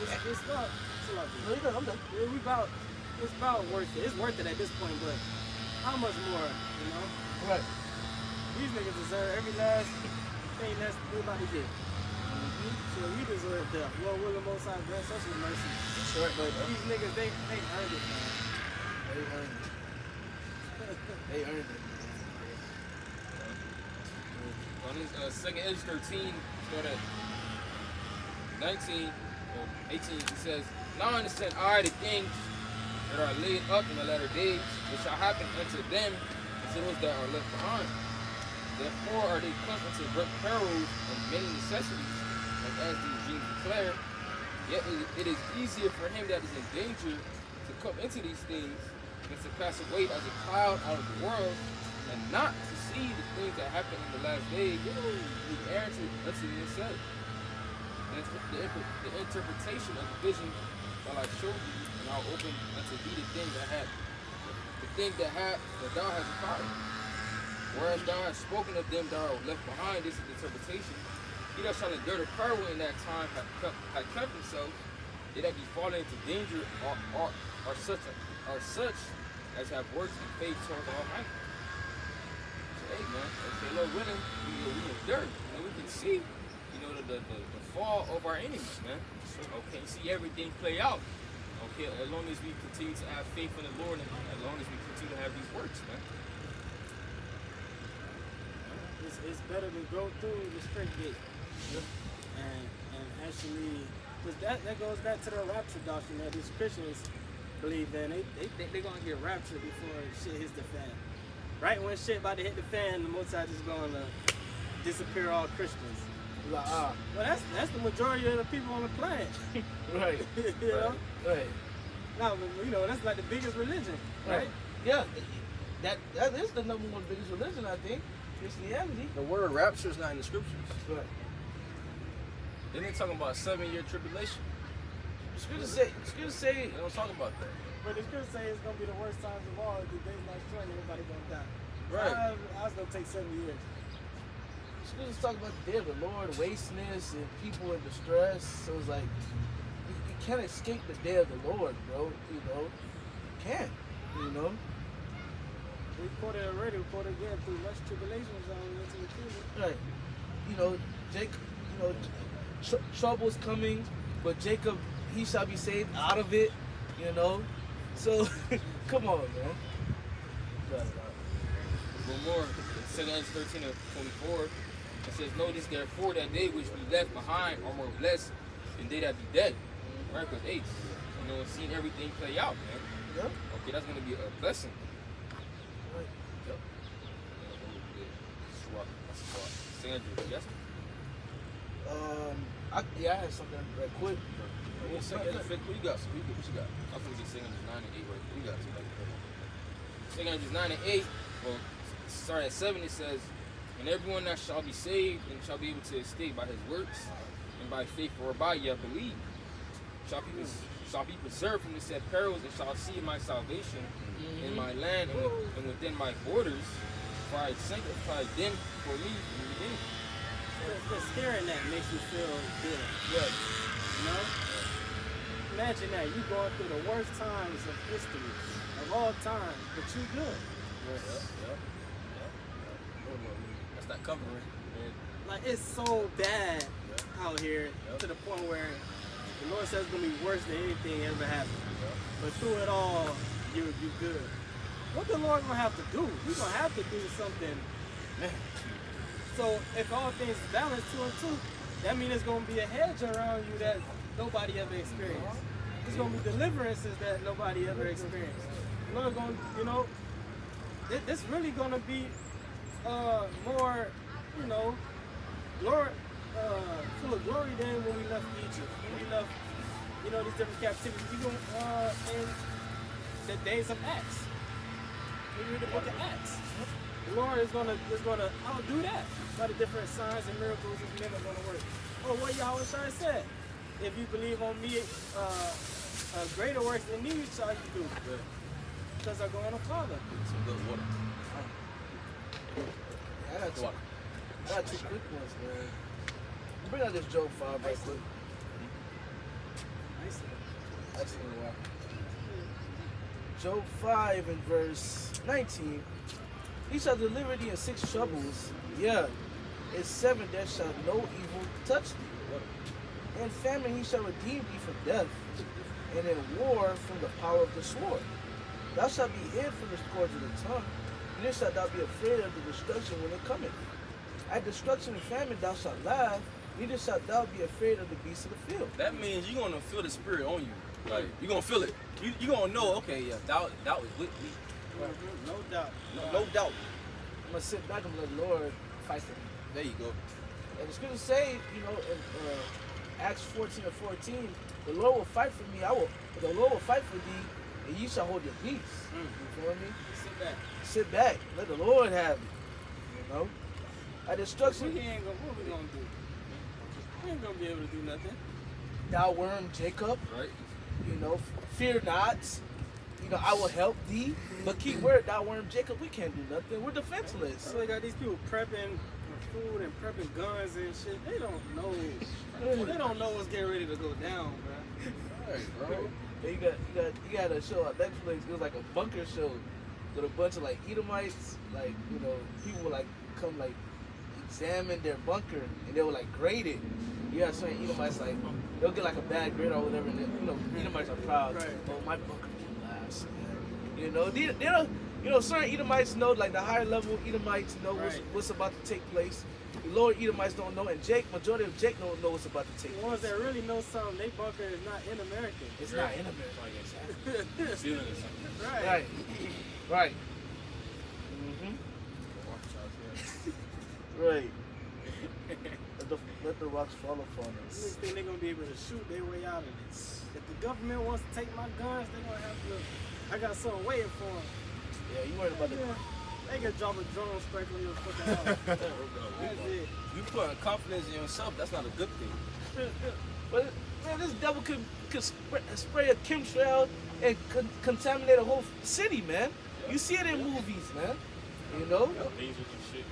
It's not. No, you're not. I'm done. It's about worth it. It's worth it at this point, but how much more, Right. These niggas deserve every last thing that's anybody get. So we deserve death. Lord will the Most High grant such a mercy. That's right. But these niggas, they earned it, man. They earned it. They earned it. On this 2nd Edge 13, start at 19 or 18, it says, now understand I the things that are laid up in the latter days, which shall happen unto them and to those that are left behind. Therefore are they come into great perils and many necessities, and as these dreams declare, yet it is easier for him that is in danger to come into these things than to pass away as a cloud out of the world, and not to see the things that happen in the last days, the errant unto the said. The interpretation of the vision shall I show you, and I'll open unto thee the thing that thou hast acquired. Whereas thou hast spoken of them that are left behind, this is the interpretation. He that shall endure the peril in that time hath kept himself. They that be fallen into danger are such as have worked in faith towards Almighty. So, hey man, okay, Lord willing, we endure. We can see, the fall of our enemies, man. Okay, see everything play out. Okay, as long as we continue to have faith in the Lord, and as long as we continue to have these works, man. It's better to go through the straight gate. And actually, because that goes back to the rapture doctrine that these Christians believe in. They're going to get raptured before shit hits the fan. Right when shit about to hit the fan, the Most High is going to disappear all Christians. Well, that's the majority of the people on the planet. Right. You know? Right. No, but that's like the biggest religion, right? Yeah. That is the number one biggest religion, I think. Christianity. The word rapture is not in the scriptures. Right. Then they talking about a 7-year tribulation. Scripture say They don't talk about that. But the scripture say it's gonna be the worst times of all. The days not showing everybody gonna die. Right. I was gonna take 7 years. Scriptures talk about the day of the Lord, wasteness, and people in distress. So it's like you can't escape the day of the Lord, bro. You can't. We quoted already. We quoted again through much tribulations on into the kingdom. Right. Jacob. Trouble's coming, but Jacob, he shall be saved out of it. So come on, man. One more, 2 Corinthians 13 and 24. It says, notice therefore that they which be left behind are more blessed than they that be dead. Right? Because seeing everything play out, man. Yeah. Okay, that's gonna be a blessing. Right. Yep. Sandra, yes? I had something right quick. What you got? What you got? I'm gonna get 9 and 8 right. What you got? 9 and 8. Well, starting at 7, it says, and everyone that shall be saved and shall be able to escape by his works and by faith whereby ye believe shall be preserved from the said perils and shall see my salvation in my land and within my borders, for I sanctified them for me from the beginning. Just hearing that makes you feel good. Yeah. Imagine that you going through the worst times of history of all time, but you good. That's not covering. Like it's so bad out here to the point where the Lord says it's gonna be worse than anything ever happened. But through it all, you good. What the Lord gonna have to do? He's gonna have to do something. So if all things balance 2 and 2, that means there's gonna be a hedge around you that nobody ever experienced. There's gonna be deliverances that nobody ever experienced. The Lord gonna, this really gonna be more, Lord, full of glory than when we left Egypt. When we left, these different captivities. We going in the days of Acts. We read the book of Acts. The Lord is gonna outdo that by the different signs and miracles is never gonna work. Oh, what Yahweh said, if you believe on me, greater works than me shall you do. Because I go on the Father. Some good water. I got two quick ones, man. Bring out this Job 5 right quick. I seen it a while. Job 5 and verse 19. He shall deliver thee in 6 troubles. Yeah, in 7 there shall no evil touch thee. In famine he shall redeem thee from death, and in war from the power of the sword. Thou shalt be hid from the scourge of the tongue, neither shalt thou be afraid of the destruction when it cometh. At destruction and famine thou shalt laugh, neither shalt thou be afraid of the beasts of the field. That means you're gonna feel the spirit on you. Like you're gonna feel it. You're gonna know, okay, yeah, doubt is with me. No doubt. No doubt. gonna sit back and let the Lord fight for me. There you go. And the scriptures say, you know, in Acts 14 and 14, the Lord will fight for me. The Lord will fight for thee, and you shall hold your peace. You feel me? Sit back. Sit back. Let the Lord have it. You know? At destruction, What we gonna do? We ain't gonna be able to do nothing. thou worm Jacob, Right? you know, fear not. You know, I will help thee. But keep word, thou worm Jacob, we can't do nothing. We're defenseless. So they got these people prepping food and prepping guns and shit. They don't know. They don't know what's getting ready to go down, bro. Right, bro. You got a show on Netflix. It was like a bunker show with a bunch of like Edomites, like, you know, people would like come like examine their bunker and they would like grade it. You got certain Edomites like they'll get like a bad grade or whatever, and then, you know, Edomites are proud. Right. Oh, my bunker can last, man. You know, they don't. You know, certain Edomites know, like the higher level Edomites know what's about to take place. The lower Edomites don't know, and majority of Jake don't know what's about to take The ones place. that really know something, they bunker is not in America. It's not in America. New Zealand or something. Right. Right. Mm-hmm. Right. Let the rocks fall upon You us. think they're gonna be able to shoot their way out of this? If the government wants to take my guns, they're gonna have to. I got something waiting for them. Yeah, you worried about the. Yeah. They can drop a drone straight from your fucking house. That's it. You putting confidence in yourself, that's not a good thing. But man, this devil could spray a chemtrail and contaminate a whole city, man. You see it in movies, man. You know, Lasers and shit.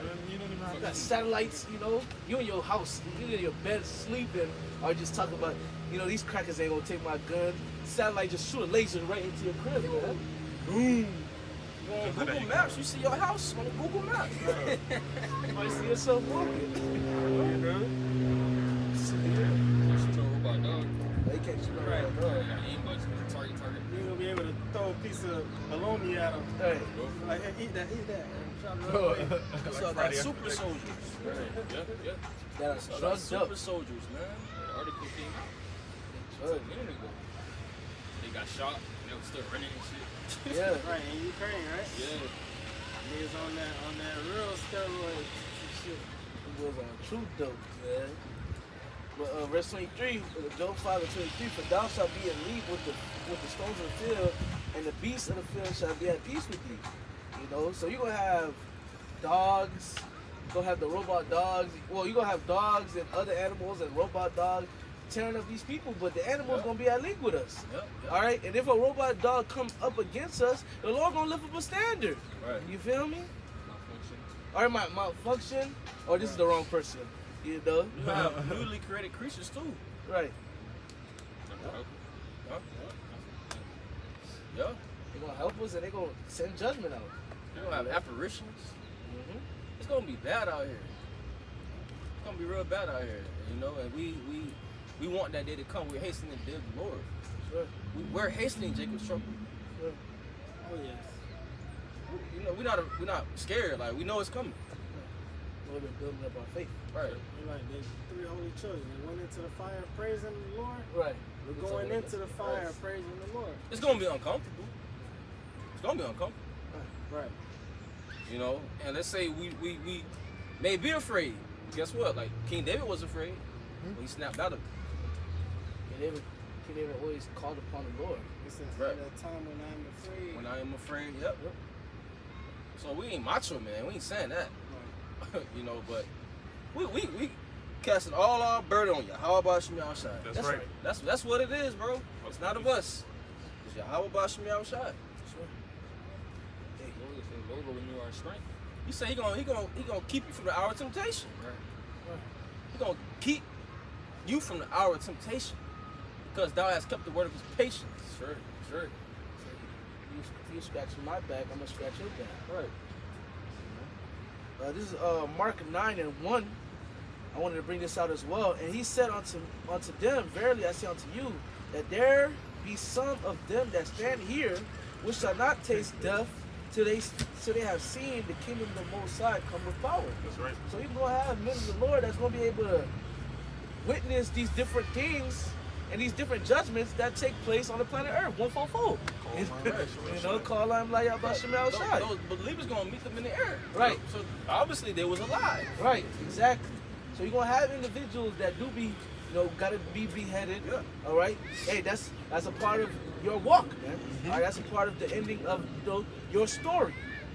You don't even you have got satellites. You know, you in your house, you in your bed sleeping, or just talking about, you know, these crackers ain't gonna take my gun. Satellite just shoot a laser right into your crib, man. Boom. On Google Maps, you see your house on Google Maps. You might see yourself walking. You know? Shoot no robot dog. They can't shoot Right. right. Dog. Yeah, aim buttons, target. You're gonna be able to throw a piece of bologna at them. Hey. Like, hey, eat that. And try to run away. So got super soldiers. Yeah. That are So got drugged super up. soldiers, man. The article came out Drugged. a minute ago. They got shot and they were still running and shit. Yeah. Right, in Ukraine, right? Yeah. Niggas on that real steroids and shit. It was on true dope, man. But verse 23, Job 5 and 23, for thou shalt be in league with the stones of the field, and the beasts of the field shall be at peace with thee. You know, so you're gonna have dogs, you're gonna have the robot dogs. Well, you're gonna have dogs and other animals and robot dogs tearing up these people, but the animals gonna be at league with us. Yep. All right, and if a robot dog come up against us, the Lord gonna lift up a standard. Right. You feel me? Malfunction. Or my malfunction, or this is the wrong person. You know? You have newly created creatures too. Right. Huh? Yeah. They're gonna help us and they're gonna send judgment out. You don't have apparitions. Mm-hmm. It's gonna be bad out here. It's gonna be real bad out here, you know. And we want that day to come. We're hastening the day of the Lord. Sure. We're hastening Jacob's trouble. Sure. Oh, yes. You know, we're not scared. Like we know it's coming. We've been building up our faith. Right. They're like they three holy children. They went into the fire praising the Lord. Right. We're going into the fire praising the Lord. It's gonna be uncomfortable. It's gonna be uncomfortable. Right. You know. And let's say we may be afraid. Guess what? Like King David was afraid, but he snapped out of it. King David always called upon the Lord. It says, Right. at a time when I'm afraid. When I am afraid, yep. So we ain't macho, man. We ain't saying that. You know, but we casting all our burden on Yahweh Shemi outside. That's right. That's what it is, bro. It's not of us. It's Yahweh Shemi outside. Sure. Hey, Lord will renew our strength. He said he gonna keep you from the hour of temptation. Right. He gonna keep you from the hour of temptation because thou hast kept the word of his patience. Sure. you scratch my back, I'm gonna scratch your back. Right. This is Mark 9 and 1. I wanted to bring this out as well. And he said unto them, verily I say unto you, that there be some of them that stand here, which shall not taste death till they have seen the kingdom of the Most High come with power. That's right. So you're gonna have men of the Lord that's gonna be able to witness these different things and these different judgments that take place on the planet Earth, one for four. You know, call him like Shamel Shai. Those believers gonna meet them in the air. Right. So obviously they was alive. Right, exactly. So you're gonna have individuals that do be, gotta be beheaded. Yeah. All right. Hey, that's a part of your walk, man. All right, that's a part of the ending of your story.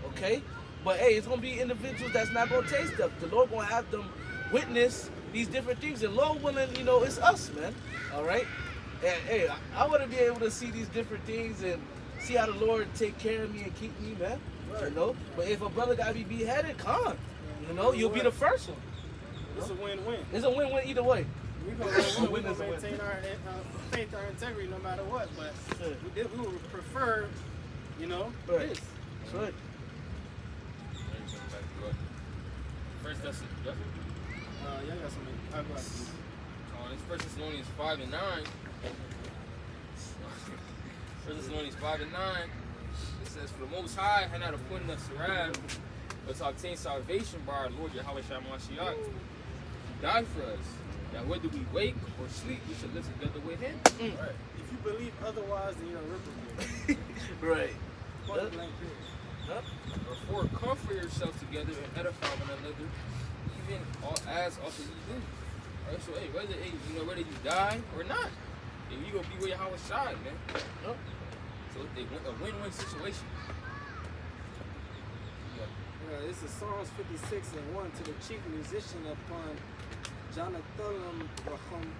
Okay. But hey, it's gonna be individuals that's not gonna taste them. The Lord gonna have them witness these different things, and Lord willing, it's us, man. All right. And hey, I want to be able to see these different things and see how the Lord take care of me and keep me, man. Right. But if a brother gotta be beheaded, come on. You'll be the first one. It's a win-win. It's a win-win either way. We're going to maintain our faith, our integrity, no matter what. But we would prefer, Right. this. That's right. First Thessalonians. Y'all got something. I'll go after you. It's 1 Thessalonians 5 and 9. 1 Thessalonians 5 and 9. It says, "For the Most High had not appointed us to wrath, but to obtain salvation by our Lord Yahweh Shai Mashiach, who died for us, that whether we wake or sleep, we should live together with Him." Right. If you believe otherwise, then you're a reprobate. Right. Point blank period. Therefore, comfort yourselves together and edify one another, even as also you do. Right? So, hey, whether you die or not, you gonna be with Yahweh Shai, man. Yep. So a win-win situation. This is Psalms 56 and 1 to the chief musician upon Jonathan Raham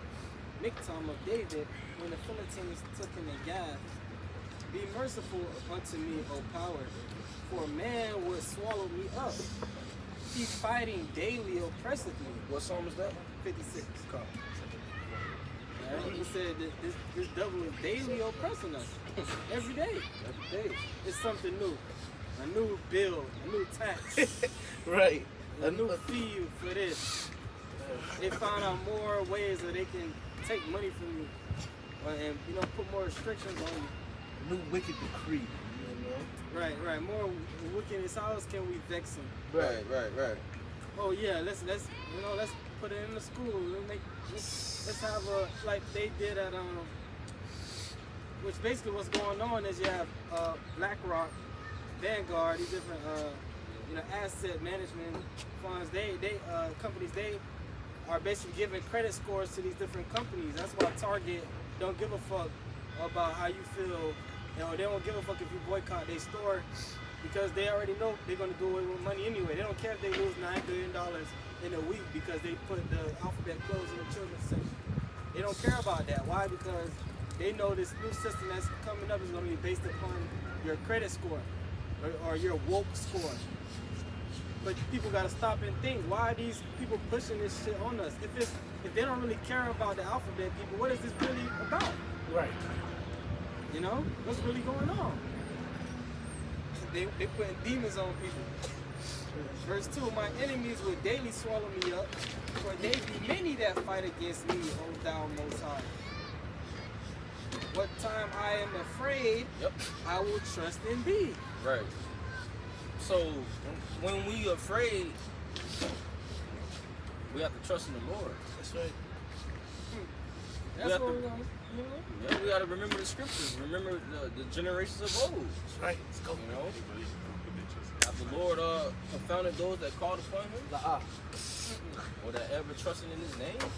Miktam of David, when the Philistines took him in Gath. Be merciful unto me, O power, for man would swallow me up. He fighting daily oppressively. What psalm is that? 56. He said that this devil is daily oppressing us. Every day. Every day. It's something new. A new bill, a new tax. Right. A new fee for this. They found out more ways that they can take money from you. And put more restrictions on you. New wicked decree. Right. More wickedness. How else can we vex them? Right. Oh yeah, let's put it in the school. Let's have like they did at which basically what's going on is you have BlackRock, Vanguard, these different asset management funds. They companies, they are basically giving credit scores to these different companies. That's why Target don't give a fuck about how you feel. They don't give a fuck if you boycott their store, because they already know they're gonna do it with money anyway. They don't care if they lose $9 billion in a week because they put the alphabet clothes in the children's section. They don't care about that. Why? Because they know this new system that's coming up is going to be based upon your credit score or your woke score. But people got to stop and think, why are these people pushing this shit on us? If they don't really care about the alphabet people, what is this really about? Right. What's really going on? They putting demons on people. Verse 2, my enemies will daily swallow me up, for they be many that fight against me, O thou Most High. What time I am afraid, I will trust in thee. Right. So when we afraid, we have to trust in the Lord. That's right. That's what we're going to, Yeah, we got to remember the scriptures. Remember the generations of old. That's right. Let's go. Have the Lord confounded those that called upon Him, or that ever trusted in His name.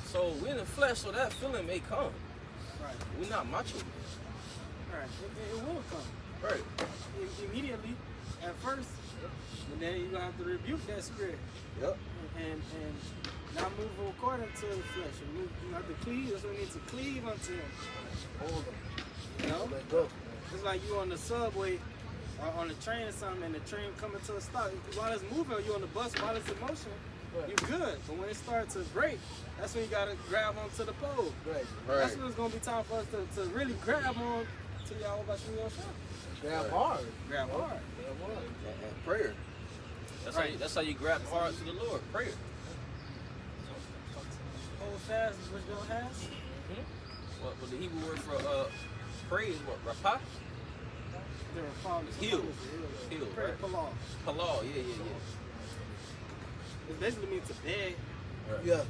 So we're in the flesh, so that feeling may come. Right. We're not macho. Right. It will come. Right. Immediately, at first, and then you're going to have to rebuke that spirit. Yep. And not move according to the flesh. You have to cleave. That's what we need to cleave unto Him. Hold on. Let go. It's like you on the subway or on the train or something, and the train coming to a stop. While it's moving, you on the bus, while it's in motion, you're good. But when it starts to break, that's when you got to grab onto the pole. Right. That's when it's going to be time for us to really grab on to Yahweh Bashir Yoshua. Grab hard. Grab hard. And prayer. That's how you grab hard to the Lord. Prayer. Hold fast is what God has. What the Hebrew word for pray is what? Rapah? Heal. Heal, Prayer, right? Palau. Halal, yeah. It basically means to beg. Right. Yeah.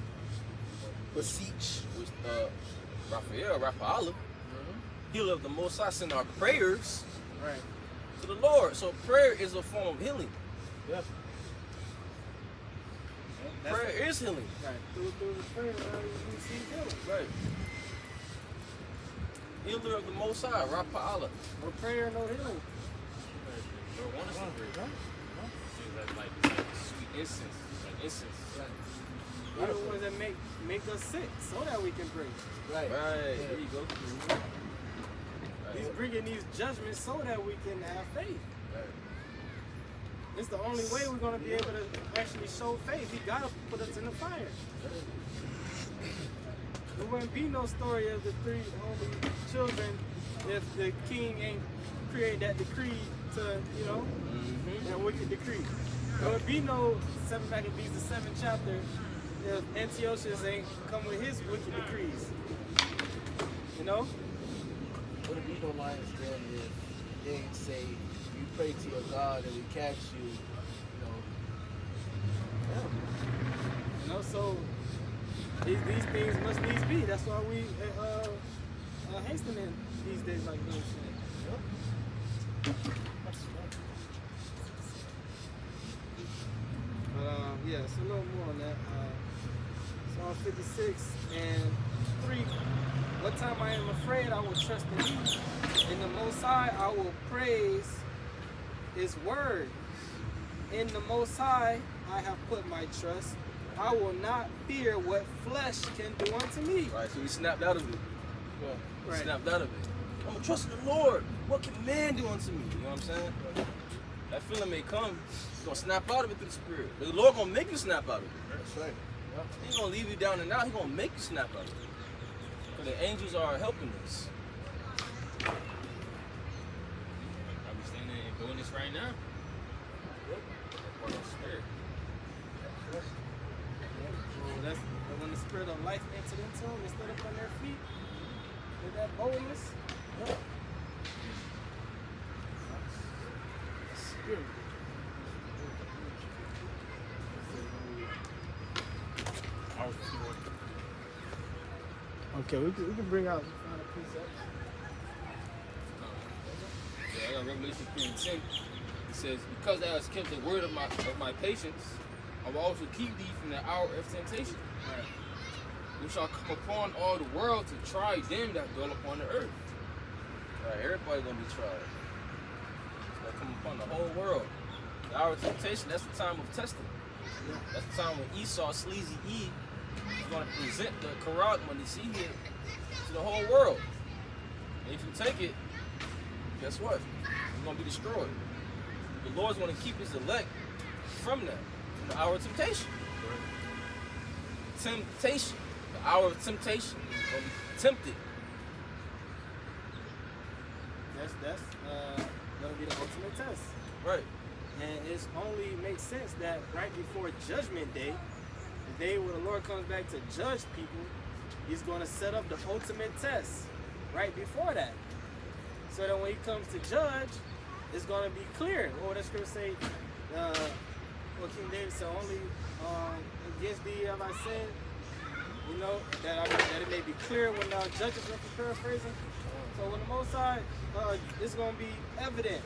Beseech. which Raphael, healer of the Most High, send our prayers Right. to the Lord. So prayer is a form of healing. Yep. Prayer is healing. Right. Through the prayer, we receive healing. Right. Healer of the Most High, Raphael. No prayer, no healing. Lord want us to pray. Seems like it's like sweet incense. Like incense. We're the ones that make us sick so that we can pray. Right. Right. There you go. He's bringing these judgments so that we can have faith. Right. It's the only way we're going to be able to actually show faith. He got to put us in the fire. There wouldn't be no story of the three holy children if the king ain't create that decree to, that wicked decree. There would be no 7 Maccabees, the 7th chapter, if Antiochus ain't come with his wicked decrees. Would it be no lion's den if they ain't say, you pray to your God and we catch you, So these things must needs be. That's why we hastening these days like this. Yeah, so a little more on that. Psalm 56 and 3. What time I am afraid, I will trust in you. In the Most High, I will praise His word. In the Most High, I have put my trust. I will not fear what flesh can do unto me. Right, so we snapped out of it. Yeah. Right. Snapped out of it. I'm going to trust in the Lord. What can man do unto me? You know what I'm saying? That feeling may come. You're going to snap out of it through the Spirit. The Lord going to make you snap out of it. That's right. He ain't going to leave you down and out. He's going to make you snap out of it. Because the angels are helping us. Are we standing and doing this right now? Yep. Part of the Spirit. That's when the spirit of life entered into them, they stood up on their feet with that boldness. Spirit. Okay, we can bring out the final precepts. Yeah, I got Revelation 3:10. It says, because thou hast kept the word of my patience, I will also keep thee from the hour of temptation. Right. Which shall come upon all the world to try them that dwell upon the earth. Right, everybody going to be tried. It's going to come upon the whole world. The hour of temptation, that's the time of testing. That's the time when Esau, sleazy Eve, is going to present the Quran when they see it to the whole world. And if you take it, guess what? You're going to be destroyed. The Lord's going to keep his elect from that, from the hour of temptation. Temptation. The hour of temptation. You're going to be tempted. That's gonna be the ultimate test. Right. And it only makes sense that right before Judgment Day, the day where the Lord comes back to judge people, He's going to set up the ultimate test right before that. So that when He comes to judge, it's going to be clear. What would that scripture say? What King David said, only against thee have I said, that it may be clear when judges are paraphrasing. So when the Most High, it's going to be evident.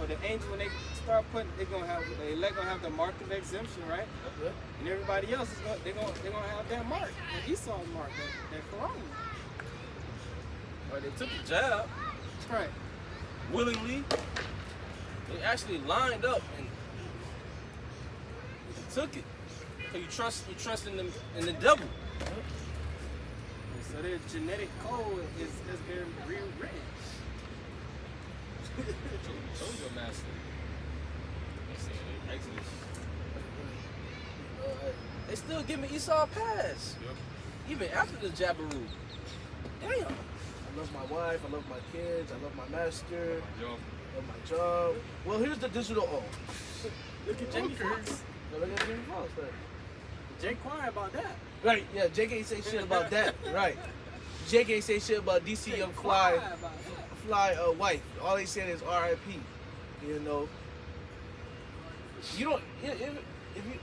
Or the angel, when they start putting, the elect gonna have the mark of exemption, right? Yeah. And everybody else is they're gonna have that mark, that Esau's mark, that Quran. Right, they took the jab Right. willingly. They actually lined up and took it. So you trust in the devil. So their genetic code has been rewritten. Chose your master. Exodus. They still giving Esau a pass. Yep. Even after the Jabberoo. Damn. I love my wife, I love my kids, I love my master, Yo. I love my job. Well, here's the digital O. Look at Jamie Foxx. Now look at Jimmy Fox, right? Jake quiet about that. Right, yeah, Jake ain't say shit about that, right. Jake ain't say shit about DC Young Fly, Quiet about that. wife. All they saying is R.I.P. You know. You don't, if you,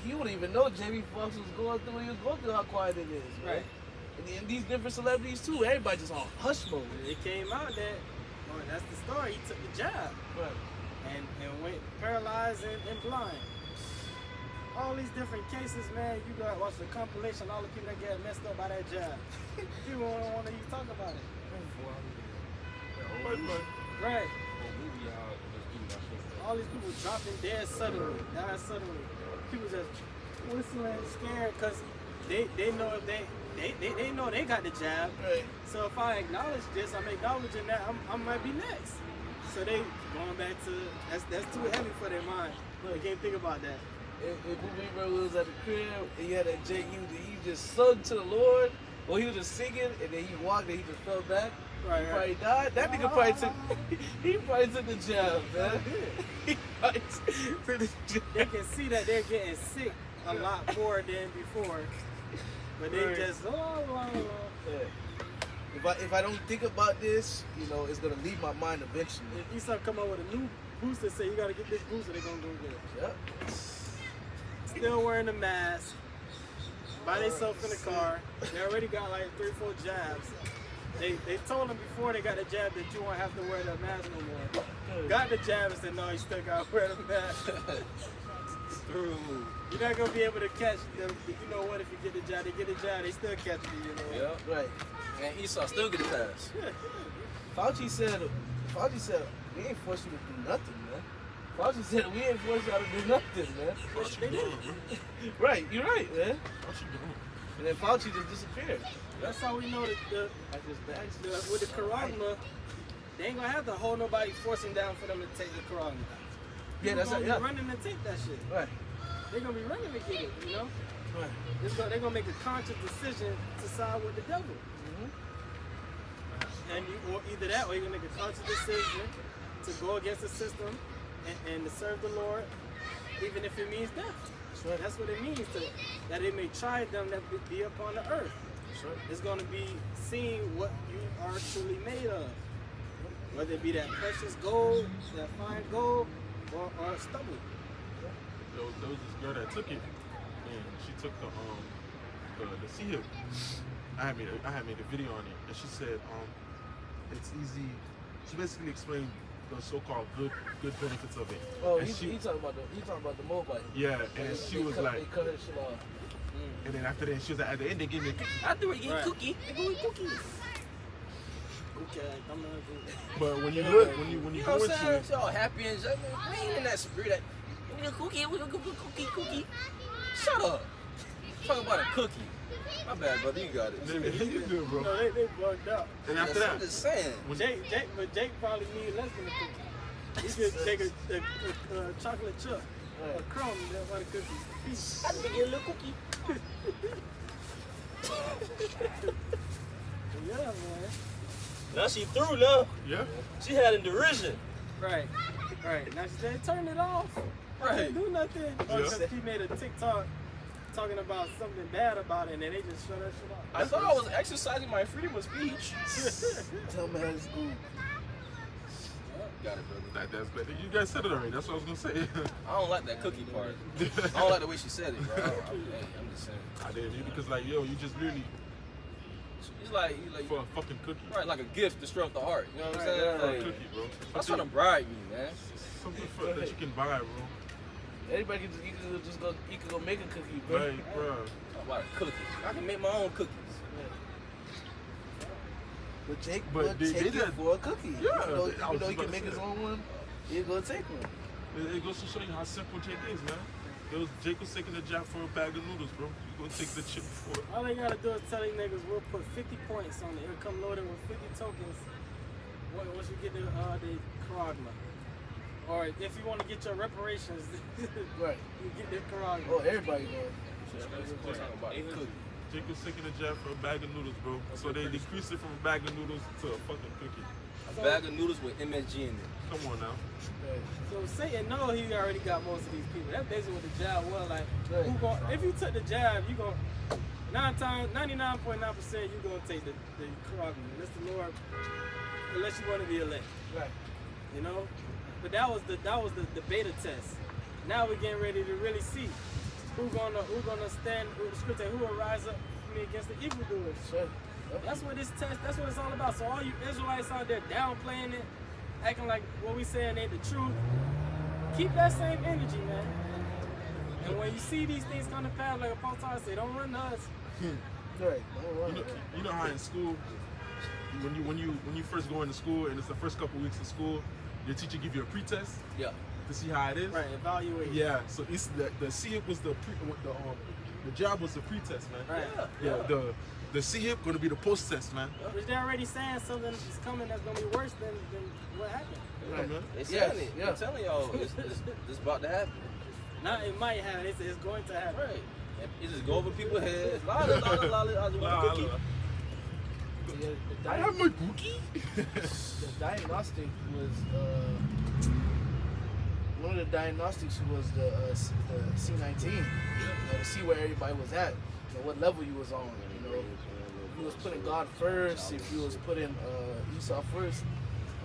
he wouldn't even know Jamie Foxx was going through what he was going through, how quiet it is, man. Right. And these different celebrities too, everybody just on hush mode. It came out that, well, that's the story. He took the jab Right. and went paralyzed and blind. All these different cases, man. You gotta watch the compilation. All the people that get messed up by that jab. People don't want to even talk about it. Right. All these people dropping dead suddenly, dying suddenly. People just whistling, scared, because they know if they know they got the jab. Right. So if I acknowledge this, I'm acknowledging that I might be next. So they going back to that's too heavy for their mind. They can't think about that. If Booby was at the crib and you had that Jake, he just sung to the Lord, or he was just singing and then he walked and he just fell back. Right, He probably died. That nigga probably took the jab, man. He probably took the jab. They can see that they're getting sick a lot more than before. But they Right. just Yeah. If I don't think about this, you know, it's gonna leave my mind eventually. If Esau come out with a new booster, say you gotta get this booster, they're gonna go get it. Yep. Still wearing the mask, by themselves in the car. They already got like 3-4 jabs. They told them before they got the jab that you won't have to wear the mask no more. Got the jab and said, no, you still gotta wear the mask. You're not gonna be able to catch them. You know what? If you get the jab, they get the jab, they still catch you. You know. Yeah. Right. And Esau still get a pass. Fauci said, we ain't forced you to do nothing, man. Fauci said, we ain't forced y'all to do nothing, man. They did. Right, you're right, man. And then Fauci just disappeared. That's how we know that with the Karagma, they ain't gonna have to hold nobody forcing down for them to take the Karagma. Yeah, that's gonna it. Yeah. be running to take that shit. Right. They're gonna be running to get it, you know? Right. They're gonna make a conscious decision to side with the devil. And or either that or you're gonna make a conscious decision to go against the system and to serve the Lord, even if it means death. Right. That's what it means, that it may try them that be upon the earth. Right. It's going to be seeing what you are truly made of. Whether it be that precious gold, that fine gold, or stubble. There was this girl that took it, and she took the sea hip. I had made a video on it, and she said it's easy. She basically explained the so-called good benefits of it. Oh, and he talking about the mobile. yeah, and she was they like, cut her shit off. and then after that, she was like, at the end they gave me a cookie. After we eat cookie, they go eat cookies. Okay, I'm not good. But when you look, when you You know go what I'm into saying? it, Y'all happy and shit. We ain't in that spirit. That, we need a cookie. We gonna get cookie. Shut up. Talk about a cookie. My bad, brother. You got it. you good, bro. No, they bugged out. And after I'm that, just saying. when Jake probably need less than a cookie. He could take a chocolate chip, a crumb, and one cookie. I think get a little cookie. Yeah, man. Now she through now. yeah, She had in derision. Right. Now she said, turn it off. I Right. can't do nothing. Yeah. Because she made a TikTok talking about something bad about it, and then they just shut that shit off. I thought I was exercising my freedom of speech. Tell me how it's cool. Got it, brother. that's better. You guys said it already. That's what I was gonna say. I don't like that cookie part. I don't like the way she said it, bro. I'm just saying. I did because like yo, you just literally It's like, for a fucking cookie. right, like a gift to stroke the heart. You know what I'm saying? For a Like, cookie, bro. that's trying to bribe me, man. Something that you can buy, bro. Anybody you can go make a cookie, bro. Right, bro. Talk about a cookie. I can make my own cookies. But Jake But would they take did it that. for a cookie. Yeah, Even though I was he about can to make say his that. own one, he'll go take one. It goes to show you how simple Jake is, man. Jake was taking a job for a bag of noodles, bro. You gonna take the chip for it. All they gotta do is tell these niggas we'll put 50 points on it. It'll come loaded with 50 tokens once you get the Karagma. Or if you want to get your reparations, Right. you get the Karagma. Oh, everybody does. We're talking about a cookie. Jake was taking a job for a bag of noodles, bro. So they decreased it from a bag of noodles to a fucking cookie. A bag of noodles with MSG in it. Come on now. So Satan know he already got most of these people. That's basically what the jab was like. Right. If you took the jab, you gon' 99.9% you gonna take the Karagma. Unless the Lord, unless you want to be elect. Right. You know? But that was the beta test. Now we're getting ready to really see. who gonna stand? The scripture, who will rise up for me against the evildoers? Sure. That's what this test. That's what it's all about. So all you Israelites out there downplaying it, acting like what we saying ain't the truth. Keep that same energy, man. And when you see these things come to pass, like Apostle say, don't run to us. Right. You know how in school, when you first go into school and it's the first couple weeks of school, your teacher give you a pretest. Yeah. To see how it is. Right. Evaluate. Yeah. So it's the C-hip was the job was the pretest, man. Right. Yeah. The C-hip gonna be the post-test, man. Which they're already saying something is coming that's gonna be worse than what happened. Yeah, man. They saying it. I'm telling y'all, it's about to happen. Not it might happen. It's going to happen. Right. You just go over people's heads. Cookie. I have my cookie. The diagnostic was one of the diagnostics was the C19. You know, to see where everybody was at, you know, what level you was on. You know, if you was putting God first, if you was putting Esau first,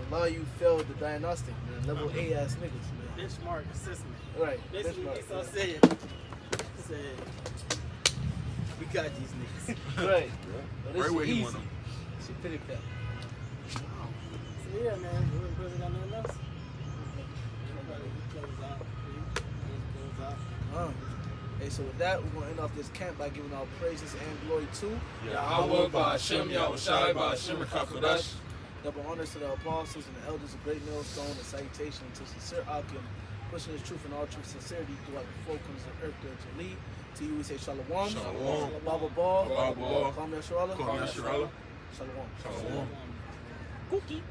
a lot of you failed the diagnostic, man. Level A ass niggas, man. Benchmark assessment. Right. Basically, benchmark, Esau right. said, we got these niggas. Right. But this Right where is he easy. want them. It's a pity pat. So yeah, man, we brother got nothing else. Hey, so with that, we're going to end off this camp by giving our praises and glory to Yahweh, Ba'Shem, Yahushai, Ba'Shem, Rekakodash. double honors to the apostles and the elders of Great Millstone, and salutation to sincere Akim, pushing his truth and all true sincerity throughout the four corners of earth to lead. To you we say Shalom, Shalom. Baba Ball, Baba. Kwame Asherallah, Kwame Asherallah. Shalom. Shalom. Cookie.